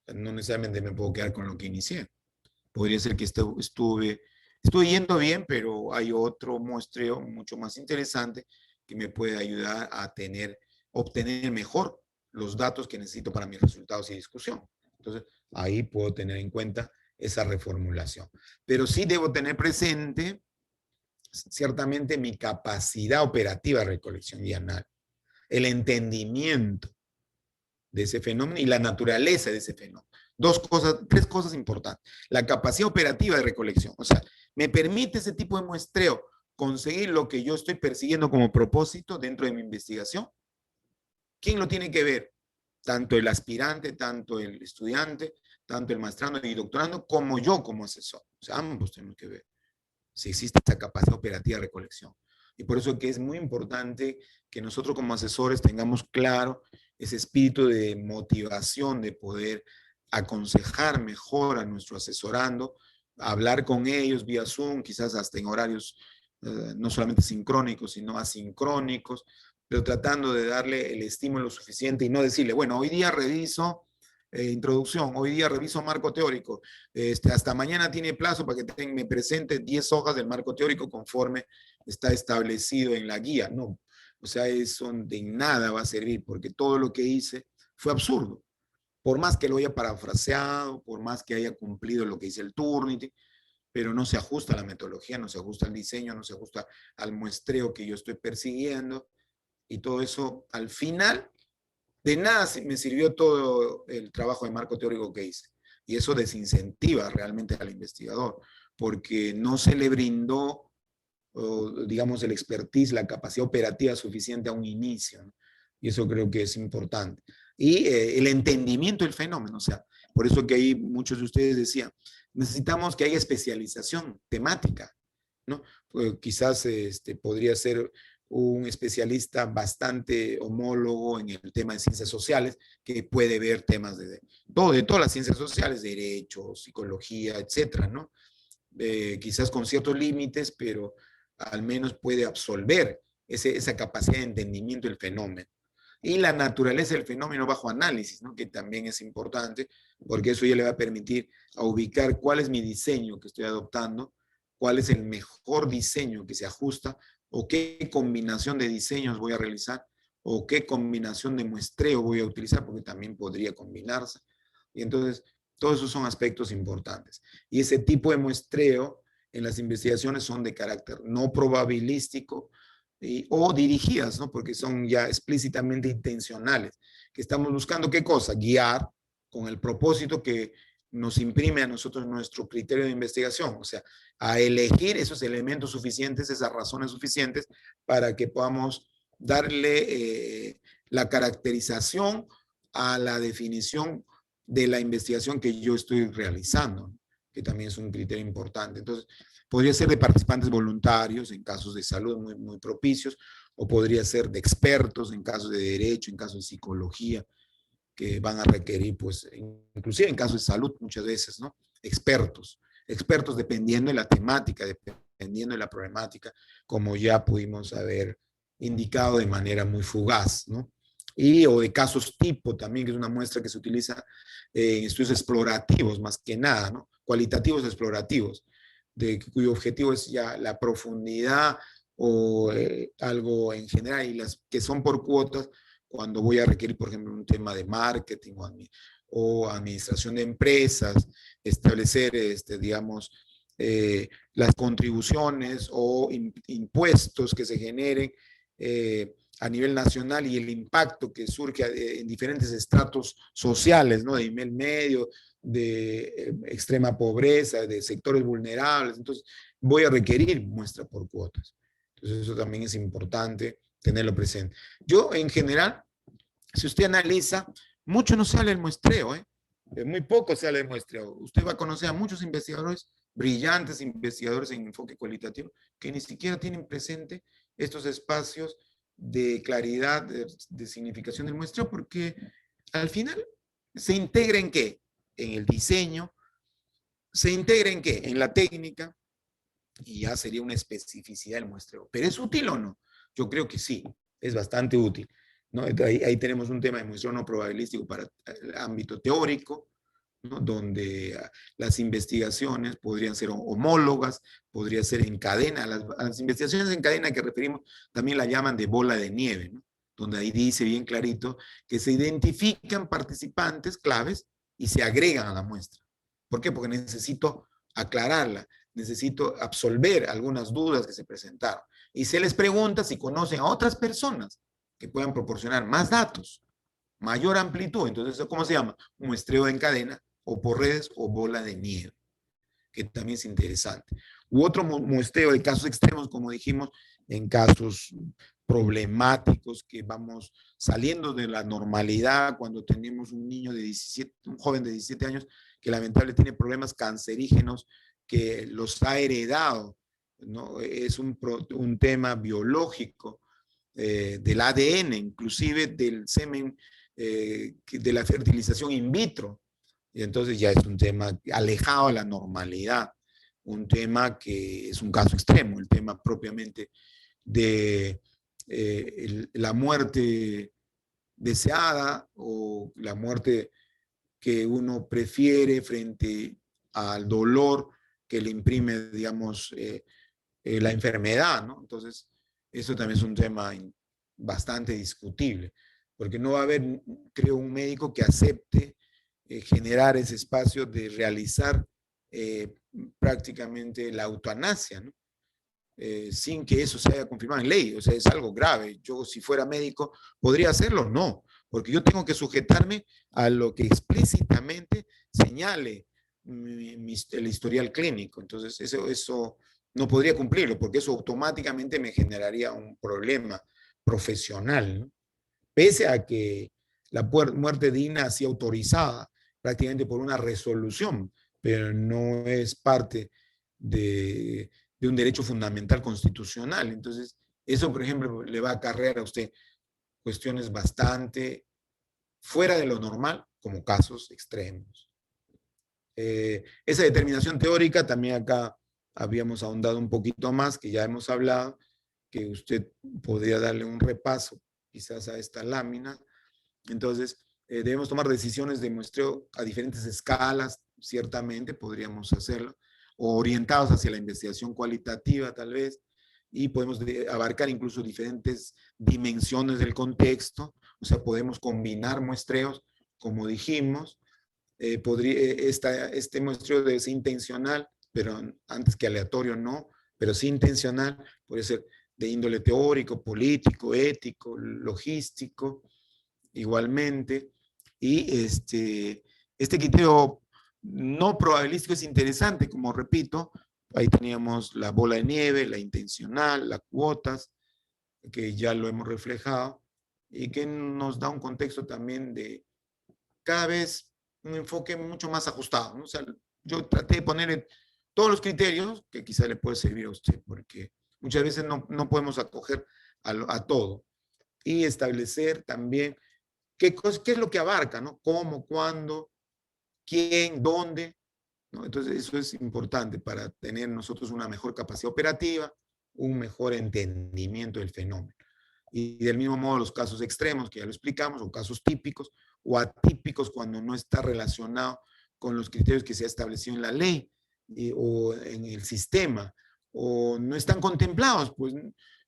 No necesariamente me puedo quedar con lo que inicié. Podría ser que estuve yendo bien, pero hay otro muestreo mucho más interesante que me puede ayudar a obtener mejor los datos que necesito para mis resultados y discusión. Entonces, ahí puedo tener en cuenta esa reformulación. Pero sí debo tener presente, ciertamente, mi capacidad operativa de recolección y análisis, el entendimiento de ese fenómeno y la naturaleza de ese fenómeno. Tres cosas importantes. La capacidad operativa de recolección, o sea, me permite ese tipo de muestreo conseguir lo que yo estoy persiguiendo como propósito dentro de mi investigación. ¿Quién lo tiene que ver? Tanto el aspirante, tanto el estudiante, tanto el maestrando y doctorando, como yo como asesor. O sea, ambos tenemos que ver si existe esa capacidad operativa de recolección. Y por eso que es muy importante que nosotros como asesores tengamos claro ese espíritu de motivación de poder aconsejar mejor a nuestro asesorando, hablar con ellos vía Zoom, quizás hasta en horarios no solamente sincrónicos, sino asincrónicos, pero tratando de darle el estímulo suficiente y no decirle, bueno, hoy día reviso introducción, hoy día reviso marco teórico, hasta mañana tiene plazo para que me presente 10 hojas del marco teórico conforme está establecido en la guía. No, o sea, eso de nada va a servir porque todo lo que hice fue absurdo. Por más que lo haya parafraseado, por más que haya cumplido lo que dice el Turnitin, pero no se ajusta a la metodología, no se ajusta al diseño, no se ajusta al muestreo que yo estoy persiguiendo, y todo eso al final de nada me sirvió todo el trabajo de marco teórico que hice. Y eso desincentiva realmente al investigador, porque no se le brindó, digamos, el expertise, la capacidad operativa suficiente a un inicio, ¿no? Y eso creo que es importante. Y el entendimiento del fenómeno, o sea, por eso que ahí muchos de ustedes decían, necesitamos que haya especialización temática, ¿no? Pues quizás podría ser un especialista bastante homólogo en el tema de ciencias sociales, que puede ver temas de todas las ciencias sociales, derecho, psicología, etcétera, ¿no? Quizás con ciertos límites, pero al menos puede absolver esa capacidad de entendimiento del fenómeno. Y la naturaleza del fenómeno bajo análisis, ¿no? Que también es importante, porque eso ya le va a permitir a ubicar cuál es mi diseño que estoy adoptando, cuál es el mejor diseño que se ajusta, o qué combinación de diseños voy a realizar, o qué combinación de muestreo voy a utilizar, porque también podría combinarse. Y entonces, todos esos son aspectos importantes. Y ese tipo de muestreo en las investigaciones son de carácter no probabilístico o dirigidas, ¿no? Porque son ya explícitamente intencionales, que estamos buscando qué cosa, guiar con el propósito que nos imprime a nosotros nuestro criterio de investigación, o sea, a elegir esos elementos suficientes, esas razones suficientes para que podamos darle la caracterización a la definición de la investigación que yo estoy realizando. que también es un criterio importante. Entonces, podría ser de participantes voluntarios en casos de salud muy, muy propicios, o podría ser de expertos en casos de derecho, en casos de psicología, que van a requerir, pues, inclusive en casos de salud muchas veces, ¿no? Expertos dependiendo de la temática, dependiendo de la problemática, como ya pudimos haber indicado de manera muy fugaz, ¿no? Y o de casos tipo también, que es una muestra que se utiliza en estudios explorativos más que nada, ¿no? Cualitativos explorativos, cuyo objetivo es ya la profundidad o algo en general, y las que son por cuotas, cuando voy a requerir, por ejemplo, un tema de marketing o administración de empresas, establecer, digamos, las contribuciones o impuestos que se generen a nivel nacional y el impacto que surge en diferentes estratos sociales, ¿no? De nivel medio, de extrema pobreza, de sectores vulnerables. Entonces, voy a requerir muestra por cuotas. Entonces, eso también es importante tenerlo presente. Yo, en general, si usted analiza, mucho no sale el muestreo, ¿eh? Muy poco sale el muestreo. Usted va a conocer a muchos investigadores, brillantes investigadores en enfoque cualitativo, que ni siquiera tienen presente estos espacios de claridad, de significación del muestreo, porque al final se integra en qué? En el diseño, se integra en qué? En la técnica, y ya sería una especificidad del muestreo. ¿Pero es útil o no? Yo creo que sí, es bastante útil, ¿no? Ahí tenemos un tema de muestreo no probabilístico para el ámbito teórico, ¿no? Donde las investigaciones podrían ser homólogas, podría ser en cadena. Las investigaciones en cadena que referimos también la llaman de bola de nieve, ¿no? Donde ahí dice bien clarito que se identifican participantes claves y se agregan a la muestra. ¿Por qué? Porque necesito aclararla, necesito absolver algunas dudas que se presentaron. Y se les pregunta si conocen a otras personas que puedan proporcionar más datos, mayor amplitud. Entonces, ¿cómo se llama? Un muestreo en cadena, o por redes, o bola de nieve, que también es interesante. U otro muestreo de casos extremos, como dijimos, en casos problemáticos que vamos saliendo de la normalidad, cuando tenemos un niño de 17, un joven de 17 años que lamentablemente tiene problemas cancerígenos que los ha heredado, ¿no? Es un tema biológico del ADN, inclusive del semen, de la fertilización in vitro. Y entonces ya es un tema alejado de la normalidad, un tema que es un caso extremo, el tema propiamente de la muerte deseada o la muerte que uno prefiere frente al dolor que le imprime, digamos, la enfermedad, ¿no? Entonces, eso también es un tema bastante discutible, porque no va a haber, creo, un médico que acepte generar ese espacio de realizar prácticamente la eutanasia, ¿no? Sin que eso se haya confirmado en ley. O sea, es algo grave. Yo, si fuera médico, ¿podría hacerlo? No, porque yo tengo que sujetarme a lo que explícitamente señale el historial clínico. Entonces, eso no podría cumplirlo, porque eso automáticamente me generaría un problema profesional, ¿no? Pese a que la muerte digna ha sido autorizada prácticamente por una resolución, pero no es parte de un derecho fundamental constitucional. Entonces, eso, por ejemplo, le va a acarrear a usted cuestiones bastante fuera de lo normal, como casos extremos. Esa determinación teórica, también acá habíamos ahondado un poquito más, que ya hemos hablado, que usted podría darle un repaso quizás a esta lámina. Entonces, debemos tomar decisiones de muestreo a diferentes escalas, ciertamente podríamos hacerlo, o orientados hacia la investigación cualitativa tal vez, y podemos abarcar incluso diferentes dimensiones del contexto, o sea, podemos combinar muestreos, como dijimos. Este muestreo debe ser intencional, pero antes que aleatorio no, pero sí intencional, puede ser de índole teórico, político, ético, logístico, igualmente. Y este criterio no probabilístico es interesante, como repito, ahí teníamos la bola de nieve, la intencional, las cuotas, que ya lo hemos reflejado, y que nos da un contexto también de cada vez un enfoque mucho más ajustado, ¿no? O sea, yo traté de poner en todos los criterios que quizá le puede servir a usted, porque muchas veces no podemos acoger a todo. Y establecer también qué es lo que abarca, ¿no? Cómo, cuándo, quién, dónde, ¿no? Entonces eso es importante para tener nosotros una mejor capacidad operativa, un mejor entendimiento del fenómeno. Y del mismo modo los casos extremos, que ya lo explicamos, o casos típicos o atípicos cuando no está relacionado con los criterios que se ha establecido en la ley o en el sistema, o no están contemplados, pues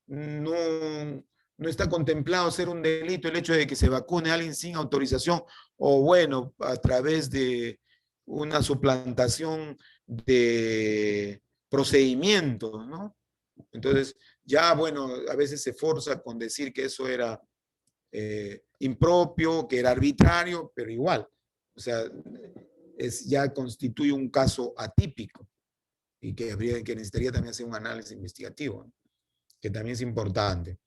no está contemplado ser un delito el hecho de que se vacune a alguien sin autorización, o bueno, a través de una suplantación de procedimientos, ¿no? Entonces, ya, bueno, a veces se forza con decir que eso era impropio, que era arbitrario, pero igual, o sea, ya constituye un caso atípico y que necesitaría también hacer un análisis investigativo, ¿no? Que también es importante.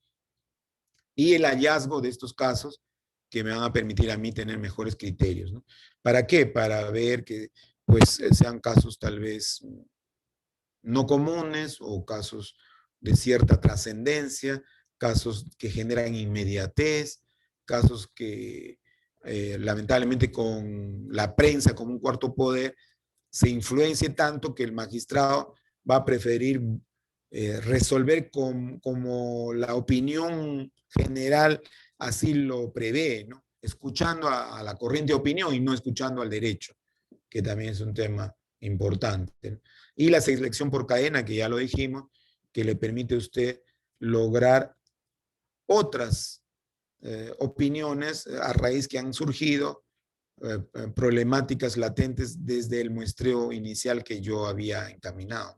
Y el hallazgo de estos casos que me van a permitir a mí tener mejores criterios, ¿no? ¿Para qué? Para ver que pues sean casos tal vez no comunes o casos de cierta trascendencia, casos que generan inmediatez, casos que lamentablemente con la prensa como un cuarto poder se influencie tanto que el magistrado va a preferir resolver como la opinión general así lo prevé, ¿no? Escuchando a la corriente de opinión y no escuchando al derecho, que también es un tema importante, ¿no? Y la selección por cadena, que ya lo dijimos, que le permite a usted lograr otras opiniones a raíz que han surgido, problemáticas latentes desde el muestreo inicial que yo había encaminado, ¿no?